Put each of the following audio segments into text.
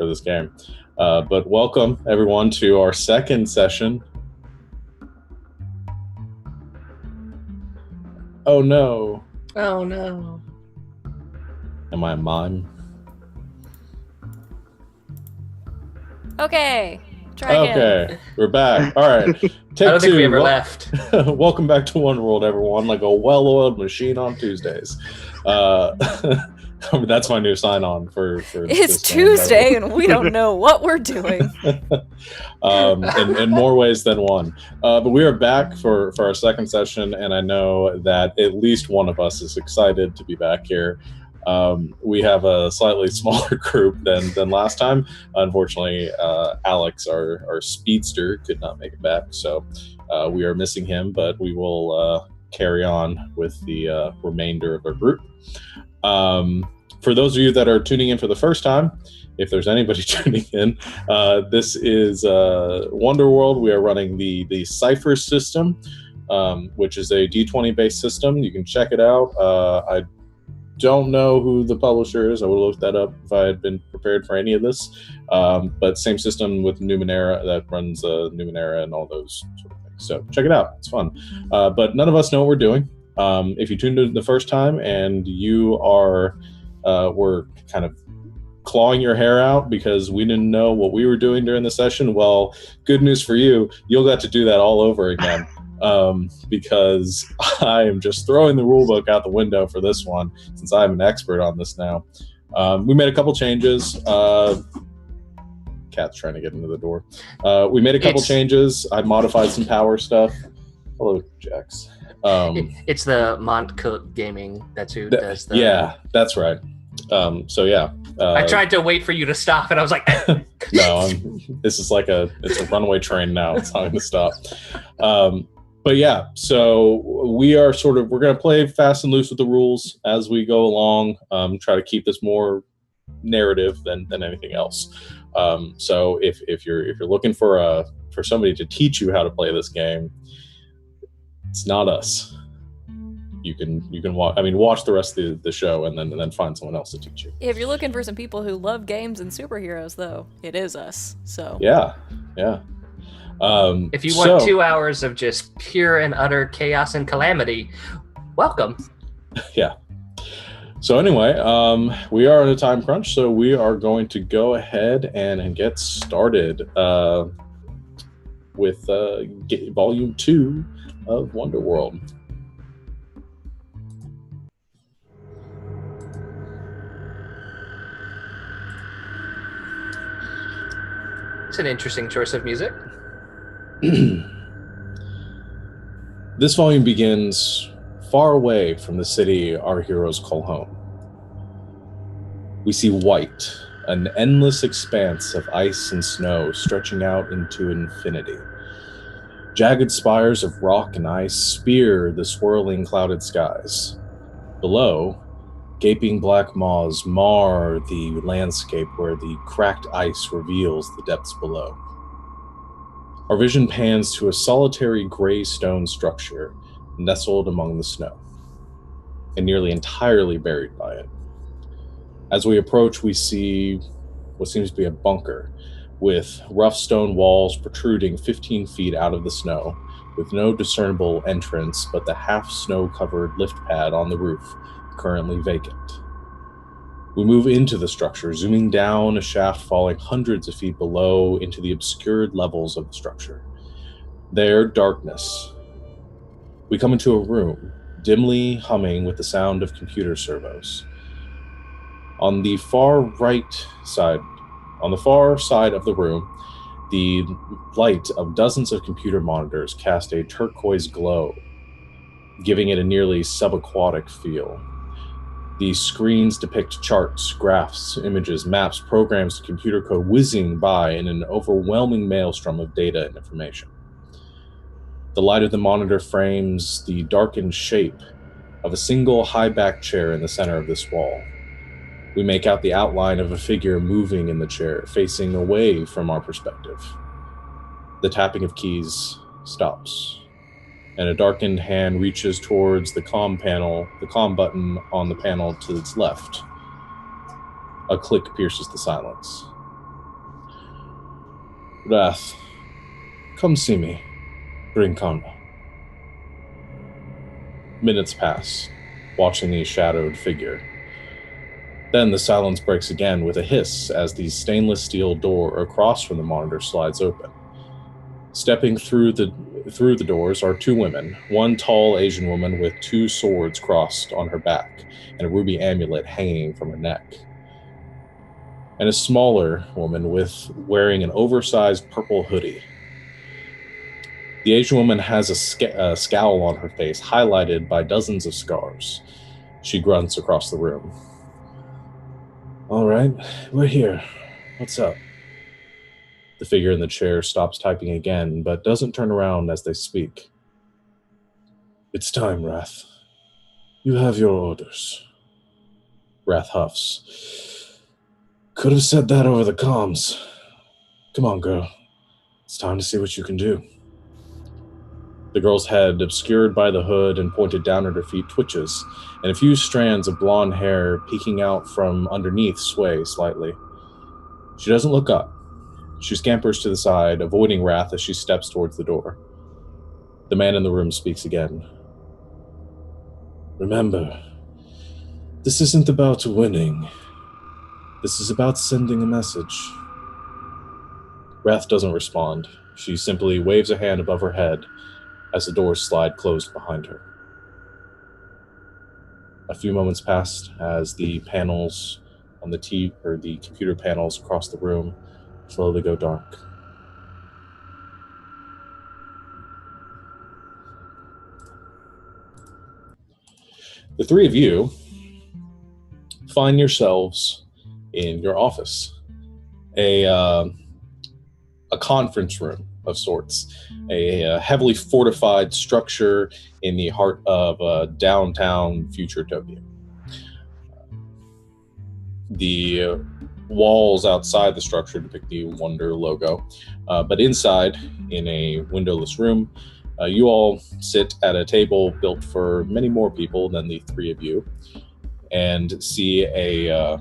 for this game. But welcome everyone to our second session. Oh no. Oh no. Am I a mime? Okay. Try again. Okay, we're back. All right. Take I don't think two. we ever left. Welcome back to W.O.N.D.R, everyone. Like a well-oiled machine on Tuesdays. That's my new sign-on for It's Tuesday and we don't know what we're doing. in more ways than one. But we are back for our second session, and I know that at least one of us is excited to be back here. We have a slightly smaller group than last time. Unfortunately, Alex, our speedster, could not make it back, so we are missing him, but we will carry on with the remainder of our group. For those of you that are tuning in for the first time, if there's anybody tuning in, this is W.O.N.D.R. We are running the Cypher system, which is a D20 based system. You can check it out. I don't know who the publisher is. I would have looked that up if I had been prepared for any of this. But same system with Numenera that runs Numenera and all those sort of things. So check it out. It's fun. But none of us know what we're doing. If you tuned in the first time and you were kind of clawing your hair out because we didn't know what we were doing during the session, well, good news for you. You'll get to do that all over again. Because I am just throwing the rulebook out the window for this one, since I'm an expert on this now. We made a couple changes. Cat's trying to get into the door. We made a couple changes. I modified some power stuff. Hello, Jax. It's the Montcote Gaming. That's who does the... Yeah, that's right. So yeah. I tried to wait for you to stop, and I was like... No, this is like it's a runaway train now. It's not going to stop. But yeah, so we're going to play fast and loose with the rules as we go along, try to keep this more narrative than anything else. So if you're looking for somebody to teach you how to play this game, it's not us. You can watch the rest of the show and then find someone else to teach you. If you're looking for some people who love games and superheroes, though, it is us. So yeah. If you want 2 hours of just pure and utter chaos and calamity, welcome. Yeah. So anyway, we are on a time crunch, so we are going to go ahead and get started with Volume 2 of W.O.N.D.R. It's an interesting choice of music. This volume begins far away from the city our heroes call home. We see white, an endless expanse of ice and snow stretching out into infinity. Jagged spires of rock and ice spear the swirling clouded skies. Below, gaping black maws mar the landscape where the cracked ice reveals the depths below. Our vision pans to a solitary gray stone structure nestled among the snow, and nearly entirely buried by it. As we approach, we see what seems to be a bunker, with rough stone walls protruding 15 feet out of the snow, with no discernible entrance but the half-snow-covered lift pad on the roof, currently vacant. We move into the structure, zooming down a shaft falling hundreds of feet below into the obscured levels of the structure. There, darkness. We come into a room, dimly humming with the sound of computer servos. On the far side of the room, the light of dozens of computer monitors cast a turquoise glow, giving it a nearly subaquatic feel. These screens depict charts, graphs, images, maps, programs, and computer code whizzing by in an overwhelming maelstrom of data and information. The light of the monitor frames the darkened shape of a single high-backed chair in the center of this wall. We make out the outline of a figure moving in the chair, facing away from our perspective. The tapping of keys stops, and a darkened hand reaches towards the comm button on the panel to its left. A click pierces the silence. Wrath, come see me. Bring karma. Minutes pass, watching the shadowed figure. Then the silence breaks again with a hiss as the stainless steel door across from the monitor slides open. Stepping through the doors are two women, one tall Asian woman with two swords crossed on her back and a ruby amulet hanging from her neck, and a smaller woman wearing an oversized purple hoodie. The Asian woman has a scowl on her face, highlighted by dozens of scars. She grunts across the room. All right, we're here. What's up? The figure in the chair stops typing again, but doesn't turn around as they speak. It's time, Wrath. You have your orders. Wrath huffs. Could have said that over the comms. Come on, girl. It's time to see what you can do. The girl's head, obscured by the hood and pointed down at her feet, twitches, and a few strands of blonde hair peeking out from underneath sway slightly. She doesn't look up. She scampers to the side, avoiding Wrath as she steps towards the door. The man in the room speaks again. Remember, this isn't about winning. This is about sending a message. Wrath doesn't respond. She simply waves a hand above her head as the doors slide closed behind her. A few moments pass as the panels on the computer panels across the room slowly go dark. The three of you find yourselves in your office, a conference room of sorts, a heavily fortified structure in the heart of downtown future Tokyo. The walls outside the structure depict the W.O.N.D.R logo, but inside, in a windowless room, you all sit at a table built for many more people than the three of you, and see a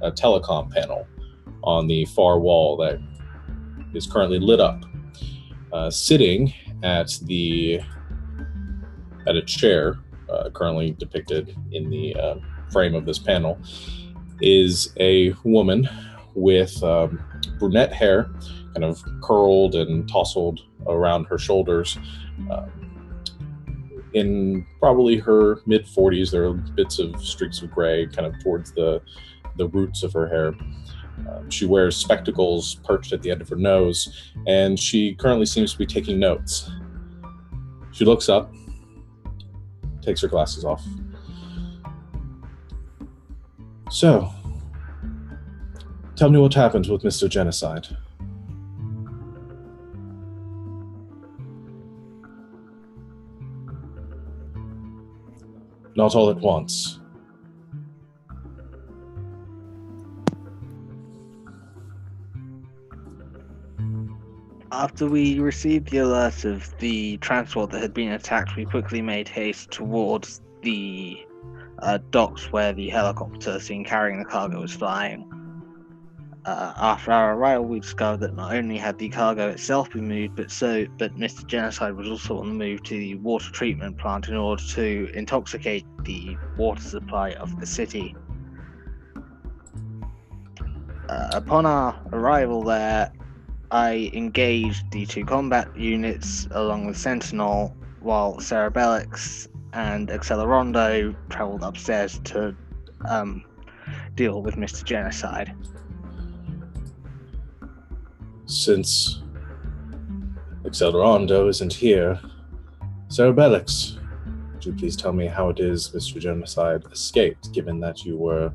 telecom panel on the far wall that is currently lit up. Sitting at a chair, currently depicted in the frame of this panel, is a woman with brunette hair, kind of curled and tousled around her shoulders. In probably her mid-40s, there are bits of streaks of gray kind of towards the roots of her hair. She wears spectacles perched at the end of her nose, and she currently seems to be taking notes. She looks up, takes her glasses off. So, tell me what happened with Mr. Genocide. Not all at once. After we received the alert of the transport that had been attacked, we quickly made haste towards the docks where the helicopter seen carrying the cargo was flying. After our arrival, we discovered that not only had the cargo itself been moved, but Mr. Genocide was also on the move to the water treatment plant in order to intoxicate the water supply of the city. Upon our arrival there, I engaged the two combat units along with Sentinel, while Cerebellix and Accelerando travelled upstairs to deal with Mr. Genocide. Since Accelerando isn't here, Cerebellix, would you please tell me how it is Mr. Genocide escaped, given that you were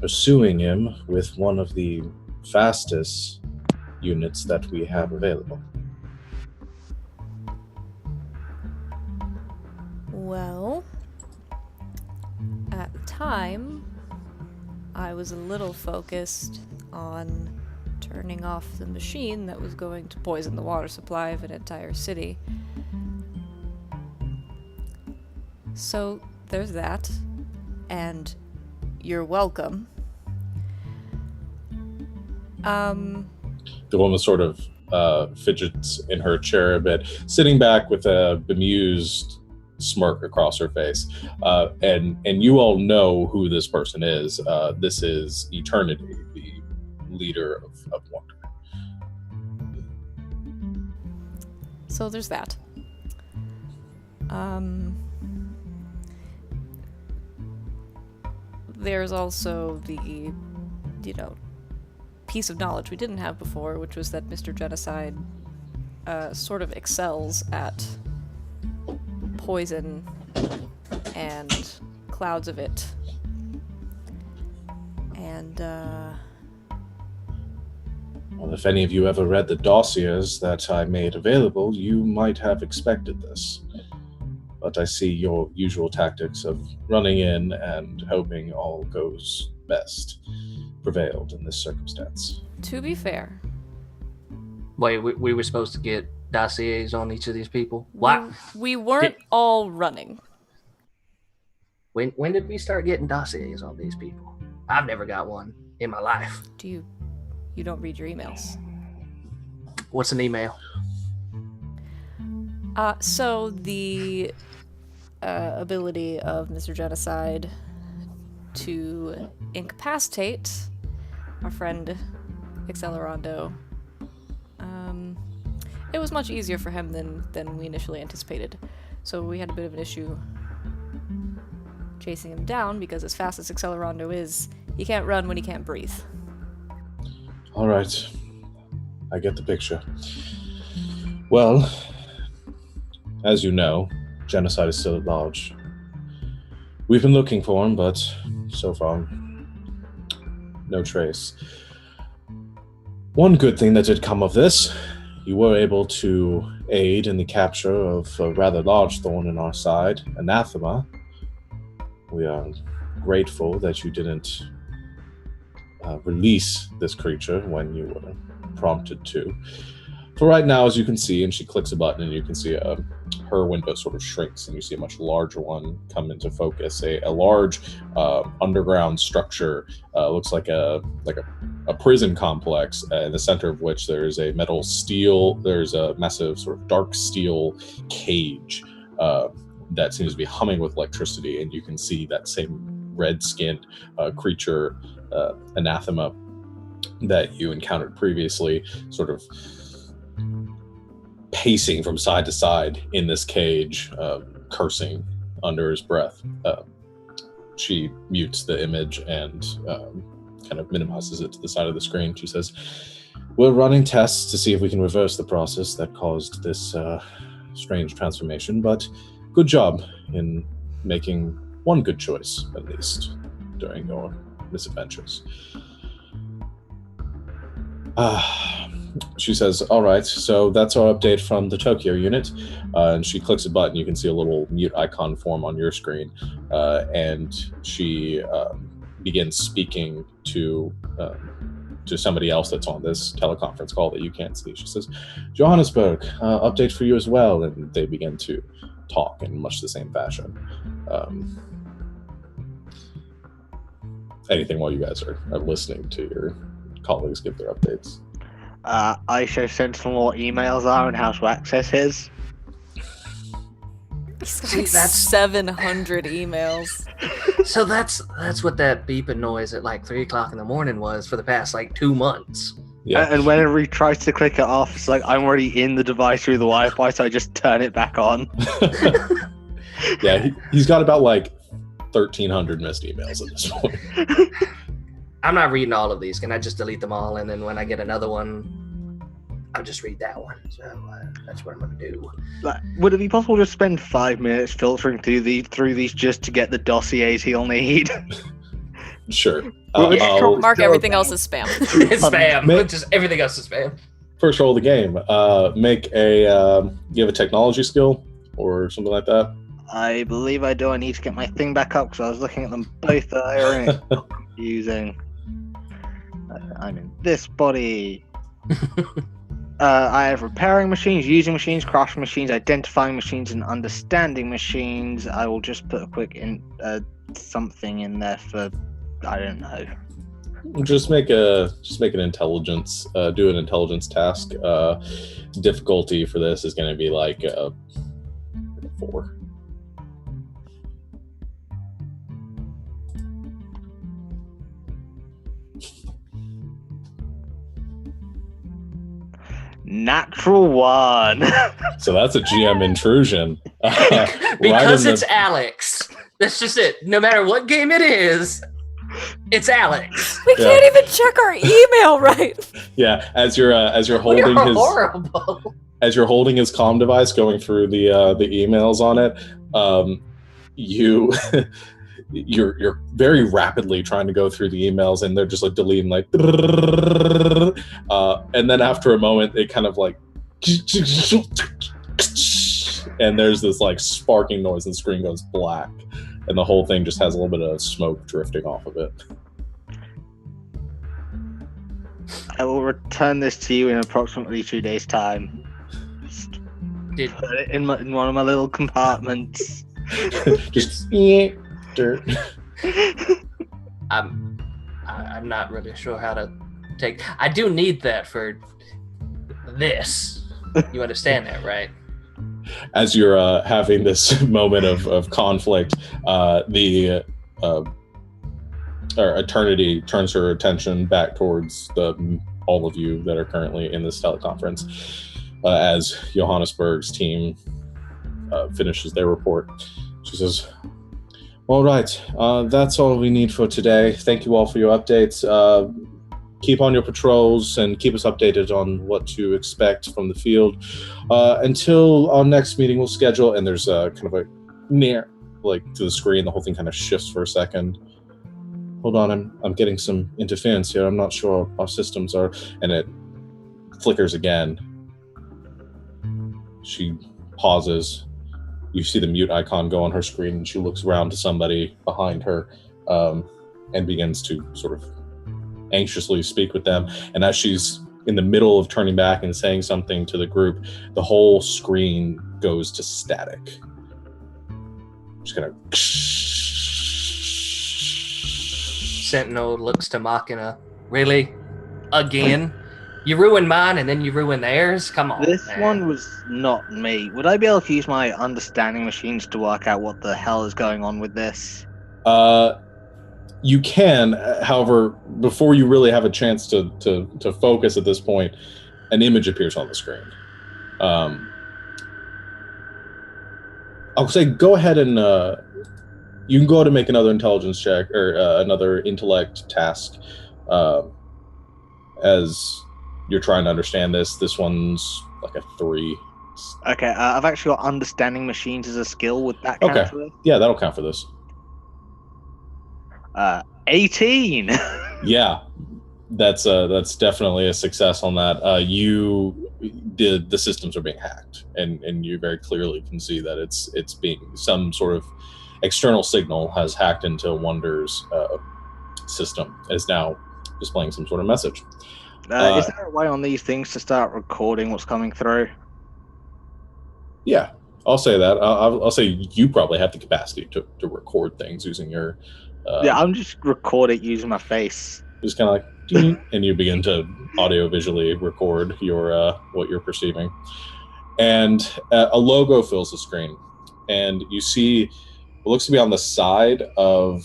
pursuing him with one of the fastest units that we have available? Well, at the time, I was a little focused on turning off the machine that was going to poison the water supply of an entire city. So there's that, and you're welcome. The woman sort of fidgets in her chair a bit, sitting back with a bemused smirk across her face. And you all know who this person is. This is Eternity, the leader of W.O.N.D.R. So there's that. There's also the, piece of knowledge we didn't have before, which was that Mr. Genocide sort of excels at poison and clouds of it. And, Well, if any of you ever read the dossiers that I made available, you might have expected this. But I see your usual tactics of running in and hoping all goes best prevailed in this circumstance. to be fair, Wait, we were supposed to get dossiers on each of these people? What? we weren't all running. When did we start getting dossiers on these people? I've never got one in my life. You don't read your emails. What's an email? So the ability of Mr. Genocide to incapacitate our friend Accelerando, it was much easier for him than we initially anticipated. So we had a bit of an issue chasing him down, because as fast as Accelerando is, he can't run when he can't breathe. All right. I get the picture. Well, as you know, Genocide is still at large. We've been looking for him, but so far, no trace. One good thing that did come of this, you were able to aid in the capture of a rather large thorn in our side, Anathema. We are grateful that you didn't release this creature when you were prompted to. For right now, as you can see, and she clicks a button, and you can see her window sort of shrinks, and you see a much larger one come into focus. A large underground structure, looks like a prison complex, in the center of which there's a there's a massive sort of dark steel cage that seems to be humming with electricity, and you can see that same red-skinned creature, Anathema, that you encountered previously, sort of pacing from side to side in this cage, cursing under his breath. She mutes the image and kind of minimizes it to the side of the screen. She says, "We're running tests to see if we can reverse the process that caused this strange transformation, but good job in making one good choice, at least, during your misadventures." She says, "All right, so that's our update from the Tokyo unit." And she clicks a button. You can see a little mute icon form on your screen. And she begins speaking to somebody else that's on this teleconference call that you can't see. She says, "Johannesburg, update for you as well." And they begin to talk in much the same fashion. Anything while you guys are listening to your colleagues give their updates? I show Sentinel what emails are and how to access his. He's got See, like that's- 700 emails. So that's what that beeping noise at like 3 o'clock in the morning was for the past like 2 months. Yeah. And whenever he tries to click it off, it's like, I'm already in the device through the Wi-Fi, so I just turn it back on. Yeah, he's got about like 1,300 missed emails at this point. I'm not reading all of these. Can I just delete them all? And then when I get another one, I'll just read that one. So that's what I'm going to do. Like, would it be possible to spend 5 minutes filtering through these just to get the dossiers he'll need? Sure. Well, Mark everything else as spam. It's spam. Make- Just everything else is spam. First roll of the game. Make a. You have a technology skill or something like that? I believe I do. I need to get my thing back up because I was looking at them both earlier and it's confusing. I'm in this body. I have repairing machines, using machines, crafting machines, identifying machines, and understanding machines. I will just put a quick something in there for, I don't know. Just make an intelligence. Do an intelligence task. Difficulty for this is going to be like 4. Natural 1. So that's a GM intrusion. Because it's Alex. That's just it. No matter what game it is, it's Alex. We can't even check our email right. Yeah, as you're holding his horrible. As you're holding his comm device, going through the emails on it, you're very rapidly trying to go through the emails, and they're just like deleting like, and then after a moment, it kind of like, and there's this like sparking noise, and the screen goes black, and the whole thing just has a little bit of smoke drifting off of it. I will return this to you in approximately 2 days' time. Put it in one of my little compartments. Just dirt. I'm not really sure how to take. I do need that for this. You understand that, right? As you're having this moment of conflict, the Eternity turns her attention back towards all of you that are currently in this teleconference. As Johannesburg's team finishes their report, she says, "All right, that's all we need for today. Thank you all for your updates. Keep on your patrols and keep us updated on what to expect from the field. Until our next meeting, we'll schedule." And there's kind of a near, like to the screen, the whole thing kind of shifts for a second. Hold on, I'm getting some interference here. I'm not sure our systems are, and it flickers again. She pauses. You see the mute icon go on her screen, and she looks around to somebody behind her and begins to sort of anxiously speak with them. And as she's in the middle of turning back and saying something to the group, the whole screen goes to static. Just kind of... Sentinel looks to Machina. Really? Again? You ruined mine and then you ruined theirs? Come on. This man. one was not me. Would I be able to use my understanding machines to work out what the hell is going on with this? You can, however, before you really have a chance to focus at this point, an image appears on the screen. I'll say go ahead and you can go ahead and make another intelligence check or another intellect task as you're trying to understand this. This one's like a 3. Okay, I've actually got understanding machines as a skill. Would that count for this? Yeah, that'll count for this. 18. Yeah, that's definitely a success on that. The systems are being hacked, and you very clearly can see that it's being some sort of external signal has hacked into W.O.N.D.R's system. Is now displaying some sort of message. Is there a way on these things to start recording what's coming through? Yeah, I'll say that. I'll say you probably have the capacity to record things using your... yeah, I'm just record it using my face. Just kind of like, and you begin to audio-visually record your what you're perceiving. And a logo fills the screen. And you see what looks to be on the side of...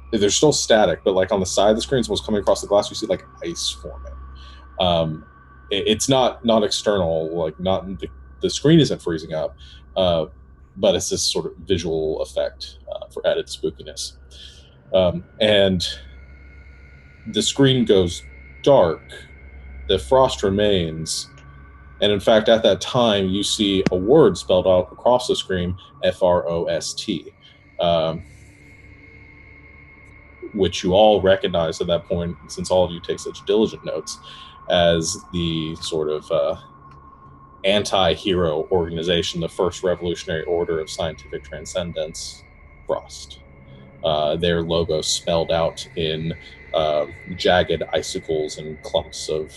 They're still static, but like on the side of the screen, what's coming across the glass, you see like ice forming. It's not external, like not the screen isn't freezing up, but it's this sort of visual effect for added spookiness. And the screen goes dark, the frost remains, and in fact, at that time, you see a word spelled out across the screen, F.R.O.S.T. Which you all recognize at that point, since all of you take such diligent notes, as the sort of anti-hero organization, the First Revolutionary Order of Scientific Transcendence, F.R.O.S.T. Their logo spelled out in jagged icicles and clumps of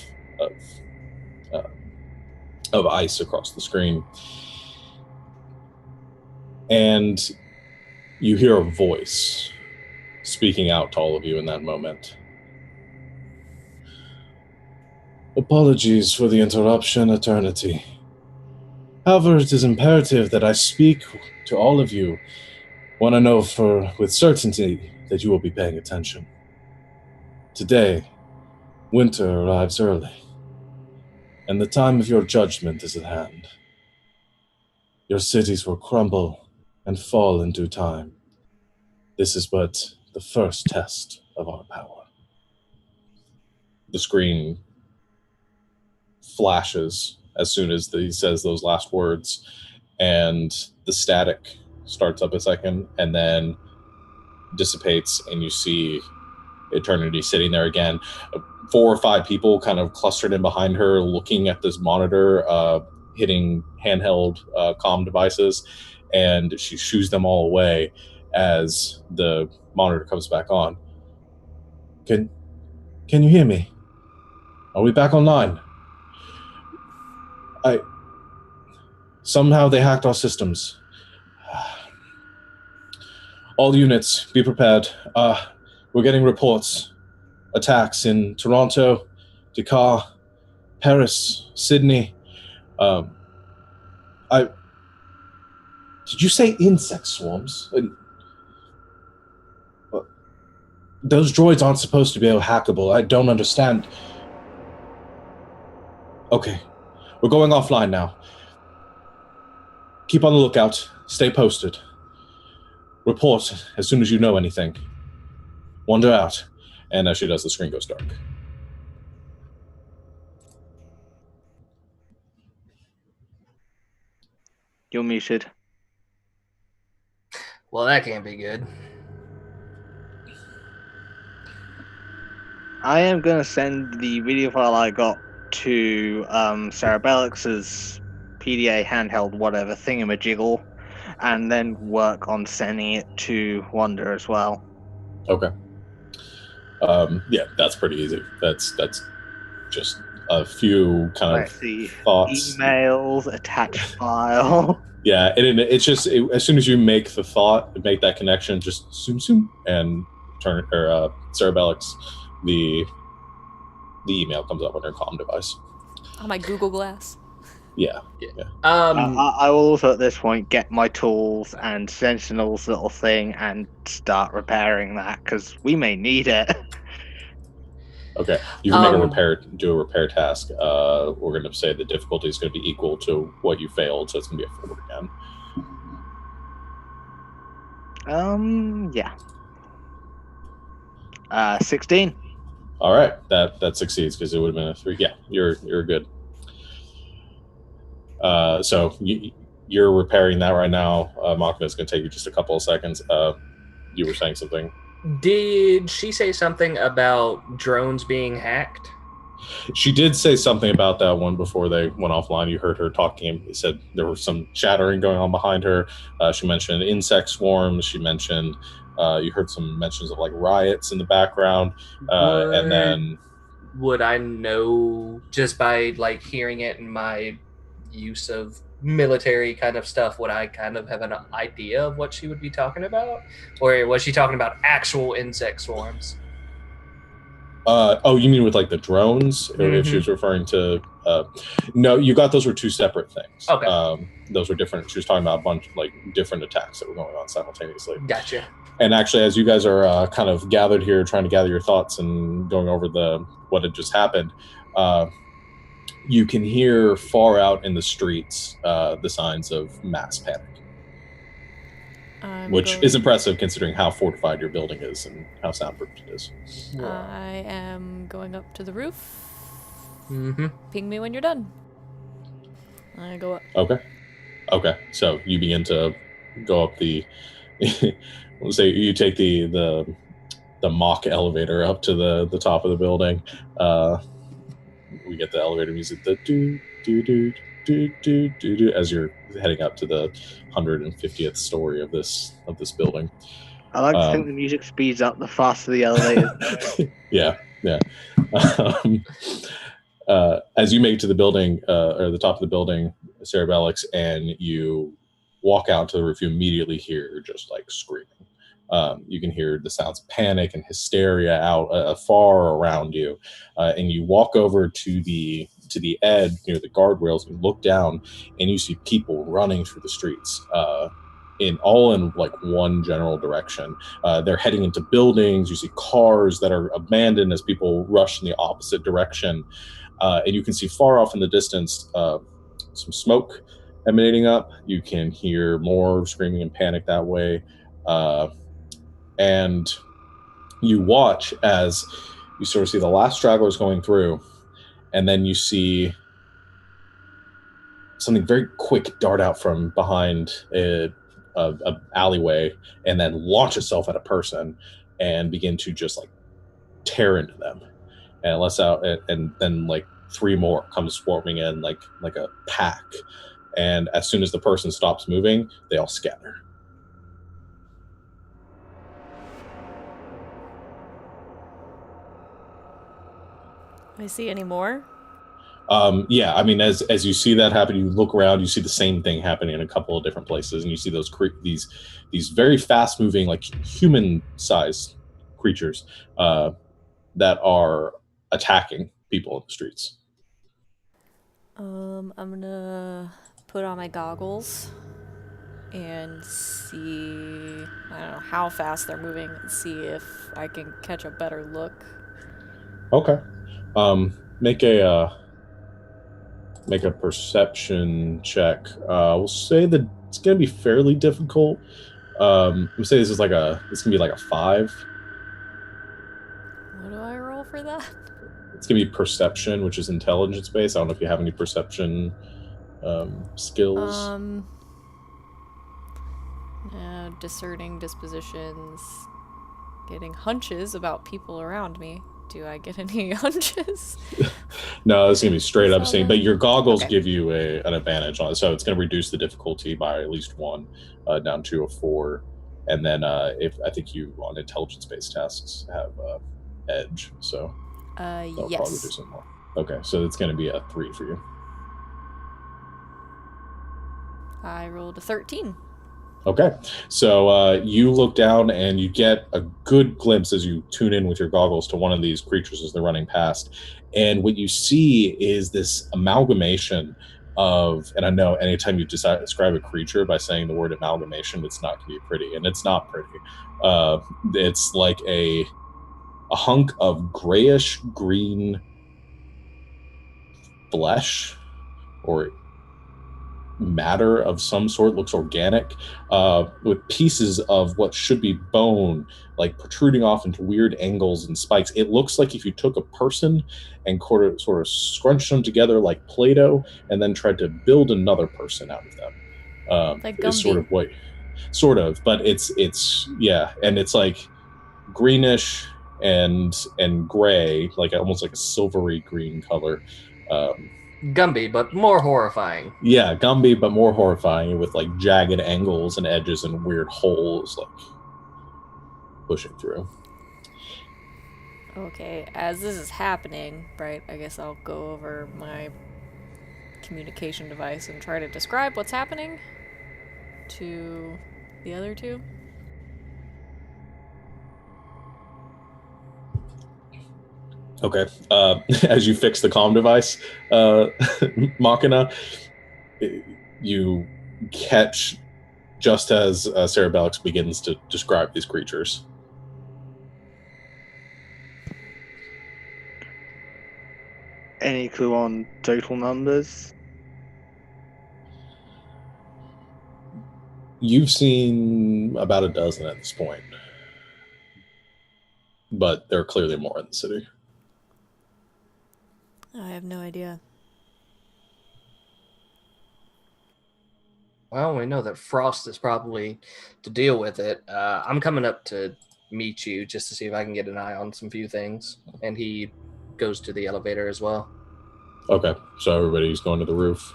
ice across the screen. And you hear a voice speaking out to all of you in that moment. Apologies for the interruption, Eternity. However, it is imperative that I speak to all of you. Want to know with certainty that you will be paying attention. Today, winter arrives early, and the time of your judgment is at hand. Your cities will crumble and fall in due time. This is but the first test of our power. The screen flashes as soon as he says those last words, and the static starts up a second and then dissipates, and you see Eternity sitting there again. 4 or 5 people kind of clustered in behind her, looking at this monitor, hitting handheld comm devices, and she shoos them all away as the monitor comes back on. Can you hear me? Are we back online? Somehow they hacked our systems. All units, be prepared. We're getting reports. Attacks in Toronto, Dakar, Paris, Sydney. Did you say insect swarms? Those droids aren't supposed to be hackable. I don't understand. Okay, we're going offline now. Keep on the lookout. Stay posted. Report as soon as you know anything. W.O.N.D.R out. And as she does, the screen goes dark. You're muted. Well, that can't be good. I am going to send the video file I got to Sarah Bellix's PDA handheld whatever thingamajiggle, and then work on sending it to W.O.N.D.R as well. Okay. Yeah, that's pretty easy. That's just a few kind of thoughts. Emails, attached file. Yeah, it's just as soon as you make that connection, just zoom, and turn Sarah Bellix, the email comes up on her comm device. On my Google Glass. Yeah. I will also at this point get my tools and Sentinel's little thing and start repairing that, because we may need it. Okay, you can do a repair task. We're going to say the difficulty is going to be equal to what you failed, so it's going to be a 4 again. Yeah. 16. All right, that succeeds because it would have been a 3. Yeah, you're good. So you're repairing that right now. Machna, it's going to take you just a couple of seconds. You were saying something. Did she say something about drones being hacked? She did say something about that one before they went offline. You heard her talking. He said there was some chattering going on behind her. She mentioned insect swarms. She mentioned you heard some mentions of like riots in the background. And then would I know just by like hearing it in my use of military kind of stuff, would I kind of have an idea of what she would be talking about? Or was she talking about actual insect swarms? Oh, you mean with like the drones? Mm-hmm. If she was referring to no, you got those were 2 separate things. Okay. Those were different. She was talking about a bunch of like different attacks that were going on simultaneously. Gotcha. And actually, as you guys are kind of gathered here trying to gather your thoughts and going over what had just happened, you can hear far out in the streets the signs of mass panic. Which is impressive considering how fortified your building is and how soundproof it is. I am going up to the roof. Mm-hmm. Ping me when you're done. I go up. Okay. So you begin to go up the. Let's say you take the mock elevator up to the top of the building. We get the elevator music. The do do do do do do do as you're heading up to the 150th story of this building. I like to think the music speeds up the faster the elevator. Yeah. As you make it to the building, or the top of the building, Sarah Bellix, and you walk out to the roof, you immediately hear just like screaming. You can hear the sounds of panic and hysteria out far around you, and you walk over to the edge near the guardrails and look down, and you see people running through the streets. In like one general direction. They're heading into buildings. You see cars that are abandoned as people rush in the opposite direction. And you can see far off in the distance some smoke emanating up. You can hear more screaming and panic that way. And you watch as you sort of see the last stragglers going through, and then you see something very quick dart out from behind a alleyway and then launch itself at a person and begin to just like tear into them, and then like three more come swarming in like a pack, and as soon as the person stops moving, they all scatter. I see any more? Yeah, I mean, as you see that happen, you look around, you see the same thing happening in a couple of different places, and you see these very fast-moving, like human-sized creatures that are attacking people in the streets. I'm gonna put on my goggles and see, I don't know how fast they're moving, and see if I can catch a better look. Okay. Make a perception check. We'll say that it's going to be fairly difficult. We'll say it's going to be like a 5. What do I roll for that? It's going to be perception, which is intelligence based. I don't know if you have any perception skills. Discerning dispositions, getting hunches about people around me. Do I get any hunches? No, it's going to be straight up saying, but your goggles Okay. give you an advantage on it, so it's going to reduce the difficulty by at least 1, down to a 4. And then if I think you on intelligence-based tasks have edge, so that'll yes. probably do some more. Okay, so it's going to be a 3 for you. I rolled a 13. Okay, so you look down and you get a good glimpse as you tune in with your goggles to one of these creatures as they're running past. And what you see is this amalgamation of, and I know anytime you describe a creature by saying the word amalgamation, it's not going to be pretty, and it's not pretty. It's like a hunk of grayish green flesh or matter of some sort, looks organic, with pieces of what should be bone like protruding off into weird angles and spikes. It looks like if you took a person and sort of scrunched them together like Play-Doh and then tried to build another person out of them. Like is Gumby. sort of, but it's yeah, and it's like greenish and gray, like almost like a silvery green color. Gumby, but more horrifying. Yeah, Gumby, but more horrifying, with like jagged angles and edges and weird holes like pushing through. Okay, as this is happening, right, I guess I'll go over my communication device and try to describe what's happening to the other two. Okay, as you fix the comm device, Machina, you catch just as Cerebellix begins to describe these creatures. Any clue on total numbers? You've seen about a dozen at this point, but there are clearly more in the city. I have no idea. Well, we know that Frost is probably to deal with it. I'm coming up to meet you just to see if I can get an eye on some few things. And he goes to the elevator as well. Okay, so everybody's going to the roof.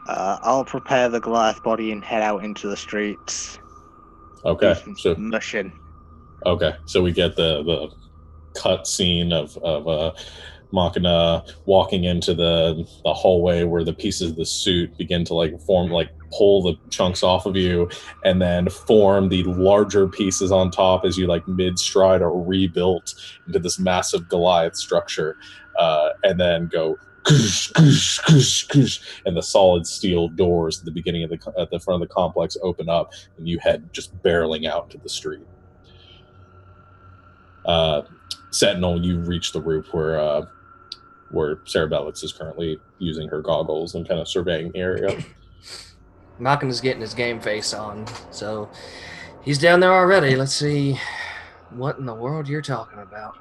I'll prepare the Goliath body and head out into the streets. Okay, so mushing. Okay, so we get the cut scene of Machina walking into the hallway where the pieces of the suit begin to like form, like pull the chunks off of you and then form the larger pieces on top as you like mid-stride are rebuilt into this massive Goliath structure, and then go and the solid steel doors at the beginning of at the front of the complex open up, and you head just barreling out to the street. Sentinel, you reach the roof where Sarah Bellix is currently using her goggles and kind of surveying the area. Malkin is getting his game face on, so he's down there already. Let's see what in the world you're talking about.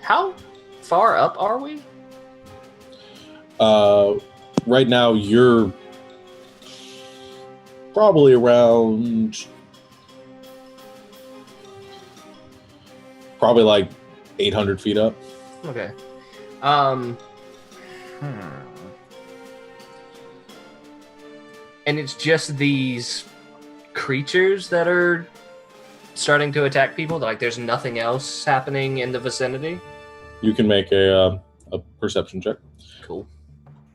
How far up are we? Right now you're probably around like 800 feet up. Okay. And it's just these creatures that are starting to attack people? Like there's nothing else happening in the vicinity? You can make a perception check. Cool.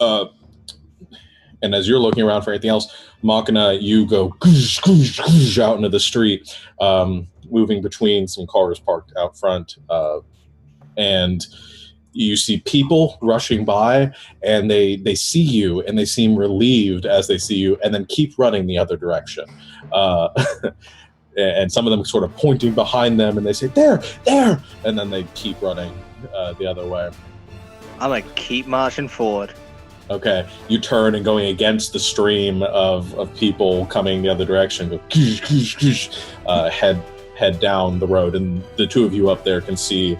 And as you're looking around for anything else, Machina, you go out into the street, moving between some cars parked out front, and you see people rushing by, and they see you, and they seem relieved as they see you, and then keep running the other direction. And some of them sort of pointing behind them, and they say, there, and then they keep running the other way. I'm going to keep marching forward. Okay, you turn and going against the stream of people coming the other direction, go head down the road, and the two of you up there can see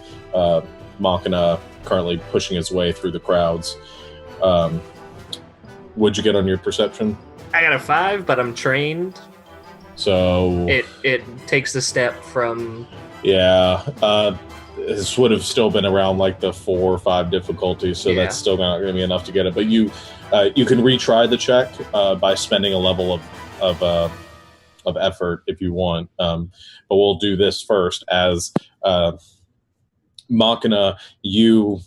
Machina currently pushing his way through the crowds. What'd you get on your perception? I got a 5, but I'm trained. So it takes the step from... Yeah, this would have still been around like the 4 or 5 difficulty, so that's still not going to be enough to get it. But you can retry the check by spending a level of effort if you want. But we'll do this first. As Machina, you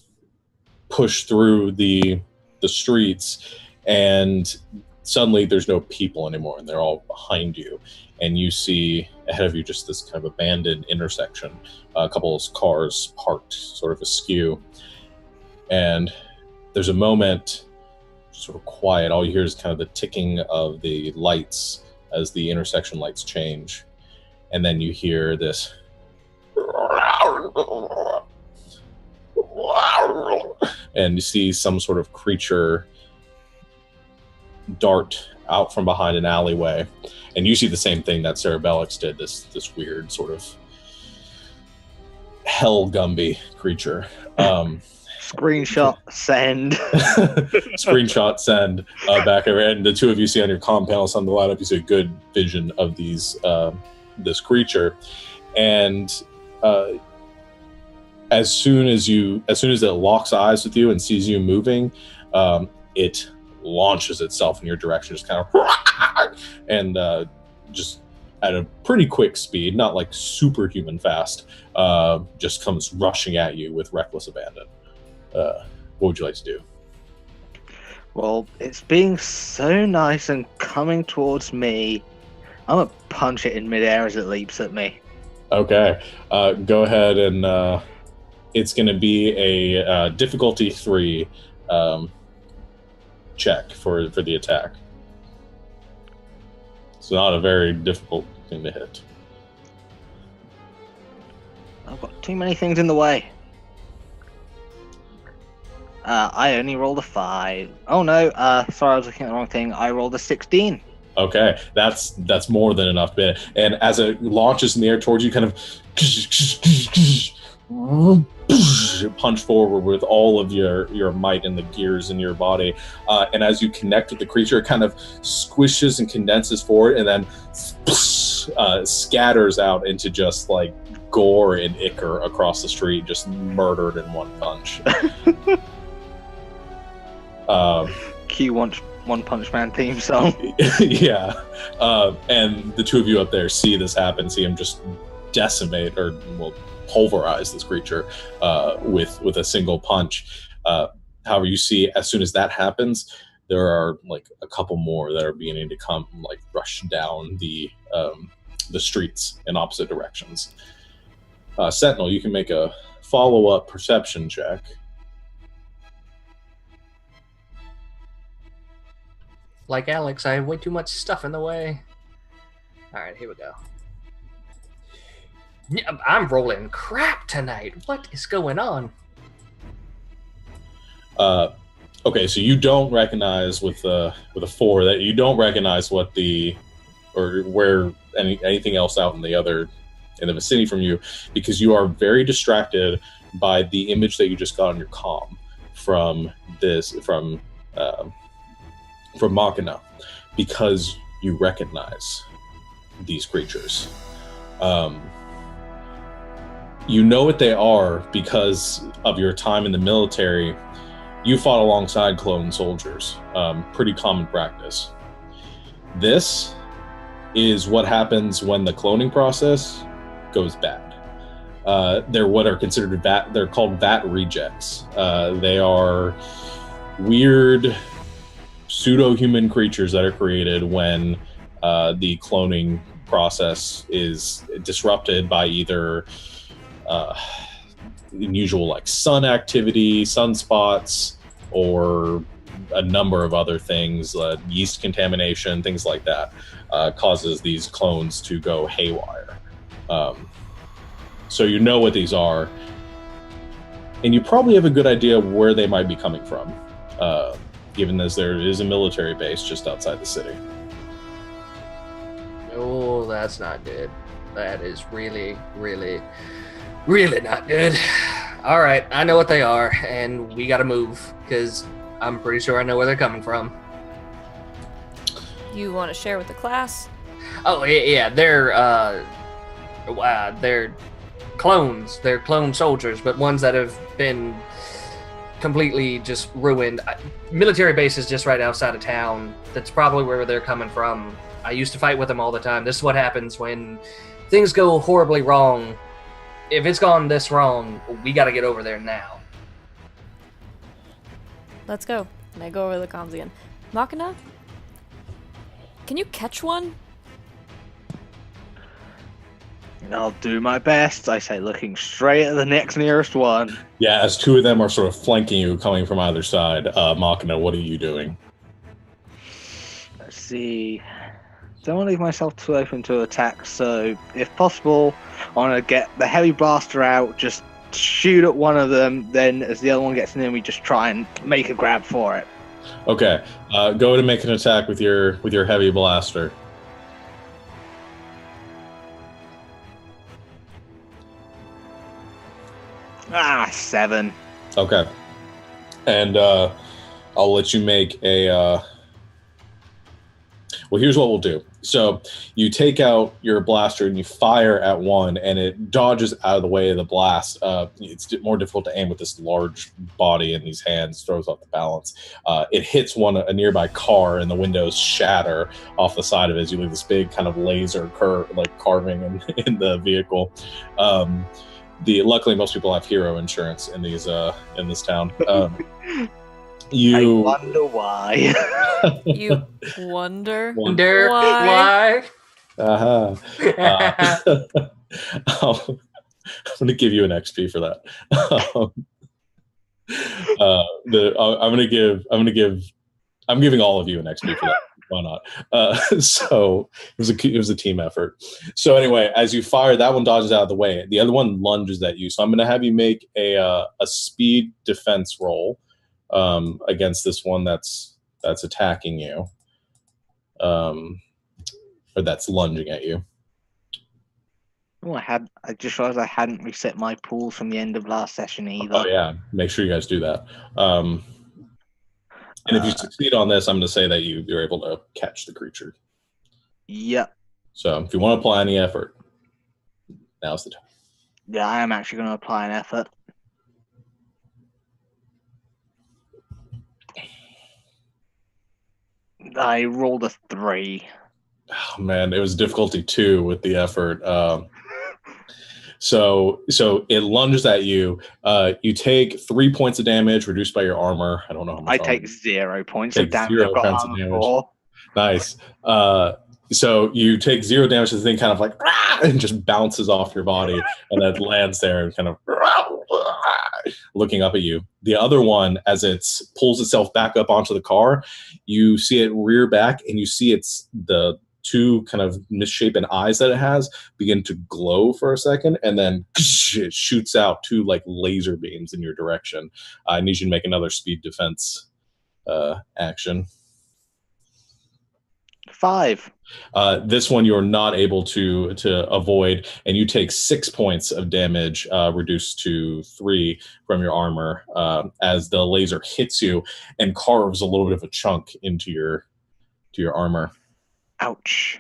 push through the streets, and suddenly there's no people anymore, and they're all behind you. And you see ahead of you just this kind of abandoned intersection, a couple of cars parked sort of askew. And there's a moment, sort of quiet. All you hear is kind of the ticking of the lights as the intersection lights change. And then you hear this. And you see some sort of creature dart out from behind an alleyway, and you see the same thing that Sarah Bellix did, this weird sort of hell Gumby creature. Screenshot send. Screenshot send back over, and the two of you see on your comm panels on the lineup, you see a good vision of these this creature, and as soon as it locks eyes with you and sees you moving, it launches itself in your direction, just kind of, and just at a pretty quick speed, not like superhuman fast, just comes rushing at you with reckless abandon. What would you like to do? Well, it's being so nice and coming towards me. I'm gonna punch it in midair as it leaps at me. Okay, go ahead, and it's going to be a difficulty 3 check for the attack. It's not a very difficult thing to hit. I've got too many things in the way. I only rolled a 5. Oh no, sorry, I was looking at the wrong thing. I rolled a 16. Okay, that's more than enough. And as it launches in the air towards you, kind of punch forward with all of your might and the gears in your body, and as you connect with the creature, it kind of squishes and condenses forward, and then scatters out into just like gore and ichor across the street, just murdered in one punch. Cue One Punch Man theme song. Yeah, and the two of you up there see this happen, see him just decimate, or well, pulverize this creature with a single punch. However, you see as soon as that happens, there are like a couple more that are beginning to come, like rush down the streets in opposite directions. Sentinel, you can make a follow-up perception check. Like Alex, I have way too much stuff in the way. All right, here we go. Yeah, I'm rolling crap tonight. What is going on? Okay, so you don't recognize with a 4 that you don't recognize what or where anything else out in the vicinity from you, because you are very distracted by the image that you just got on your comm from Machina, because you recognize these creatures. You know what they are because of your time in the military. You fought alongside clone soldiers. Pretty common practice. This is what happens when the cloning process goes bad. They're what are considered they're called VAT rejects. They are weird pseudo-human creatures that are created when the cloning process is disrupted by either unusual like sun activity, sunspots, or a number of other things, yeast contamination, things like that, causes these clones to go haywire. So you know what these are, and you probably have a good idea where they might be coming from, given as there is a military base just outside the city. Oh, that's not good. That is really, really, really not good. All right, I know what they are, and we got to move, because I'm pretty sure I know where they're coming from. You want to share with the class? Oh, yeah, they're clones. They're clone soldiers, but ones that have been completely just ruined. Military base is just right outside of town. That's probably where they're coming from. I used to fight with them all the time. This is what happens when things go horribly wrong. If it's gone this wrong, we got to get over there now. Let's go. And I go over the comms again. Machina? Can you catch one? I'll do my best, I say, looking straight at the next nearest one. Yeah, as 2 of them are sort of flanking you, coming from either side. Machina, what are you doing? Let's see. Don't want to leave myself too open to attack, so if possible, I want to get the heavy blaster out, just shoot at one of them, then as the other one gets near me, just try and make a grab for it. Okay, go to make an attack with your heavy blaster. Ah, 7. Okay, and I'll let you make a. Well, here's what we'll do. So you take out your blaster and you fire at one, and it dodges out of the way of the blast. It's more difficult to aim with this large body in these hands, throws off the balance. It hits a nearby car, and the windows shatter off the side of it as you leave this big kind of laser carving in the vehicle. Luckily, most people have hero insurance in this town. I wonder why. You wonder why? Uh-huh. I'm going to give you an XP for that. I'm giving all of you an XP for that. Why not? So it was a team effort. So anyway, as you fire, that one dodges out of the way. The other one lunges at you. So I'm going to have you make a speed defense roll against this one that's attacking you, or that's lunging at you. Oh, I just realized I hadn't reset my pools from the end of last session either. Oh yeah, make sure you guys do that. And if you succeed on this, I'm going to say that you're able to catch the creature. Yep. So if you want to apply any effort, now's the time. Yeah, I am actually going to apply an effort. I rolled a 3. Oh man, it was difficulty 2 with the effort. So it lunges at you. You take 3 points of damage, reduced by your armor. I don't know how much. I take 0 points Take of damage. 0 I've got points of armor damage. 4. Nice. So you take 0 damage. The thing kind of like and just bounces off your body, and then lands there and kind of looking up at you. The other one, as it pulls itself back up onto the car, you see it rear back, and you see the 2 kind of misshapen eyes that it has begin to glow for a second, and then it shoots out 2 like laser beams in your direction. I need you to make another speed defense action. 5. This one you're not able to avoid, and you take 6 points of damage, reduced to 3 from your armor, as the laser hits you and carves a little bit of a chunk into your armor. Ouch.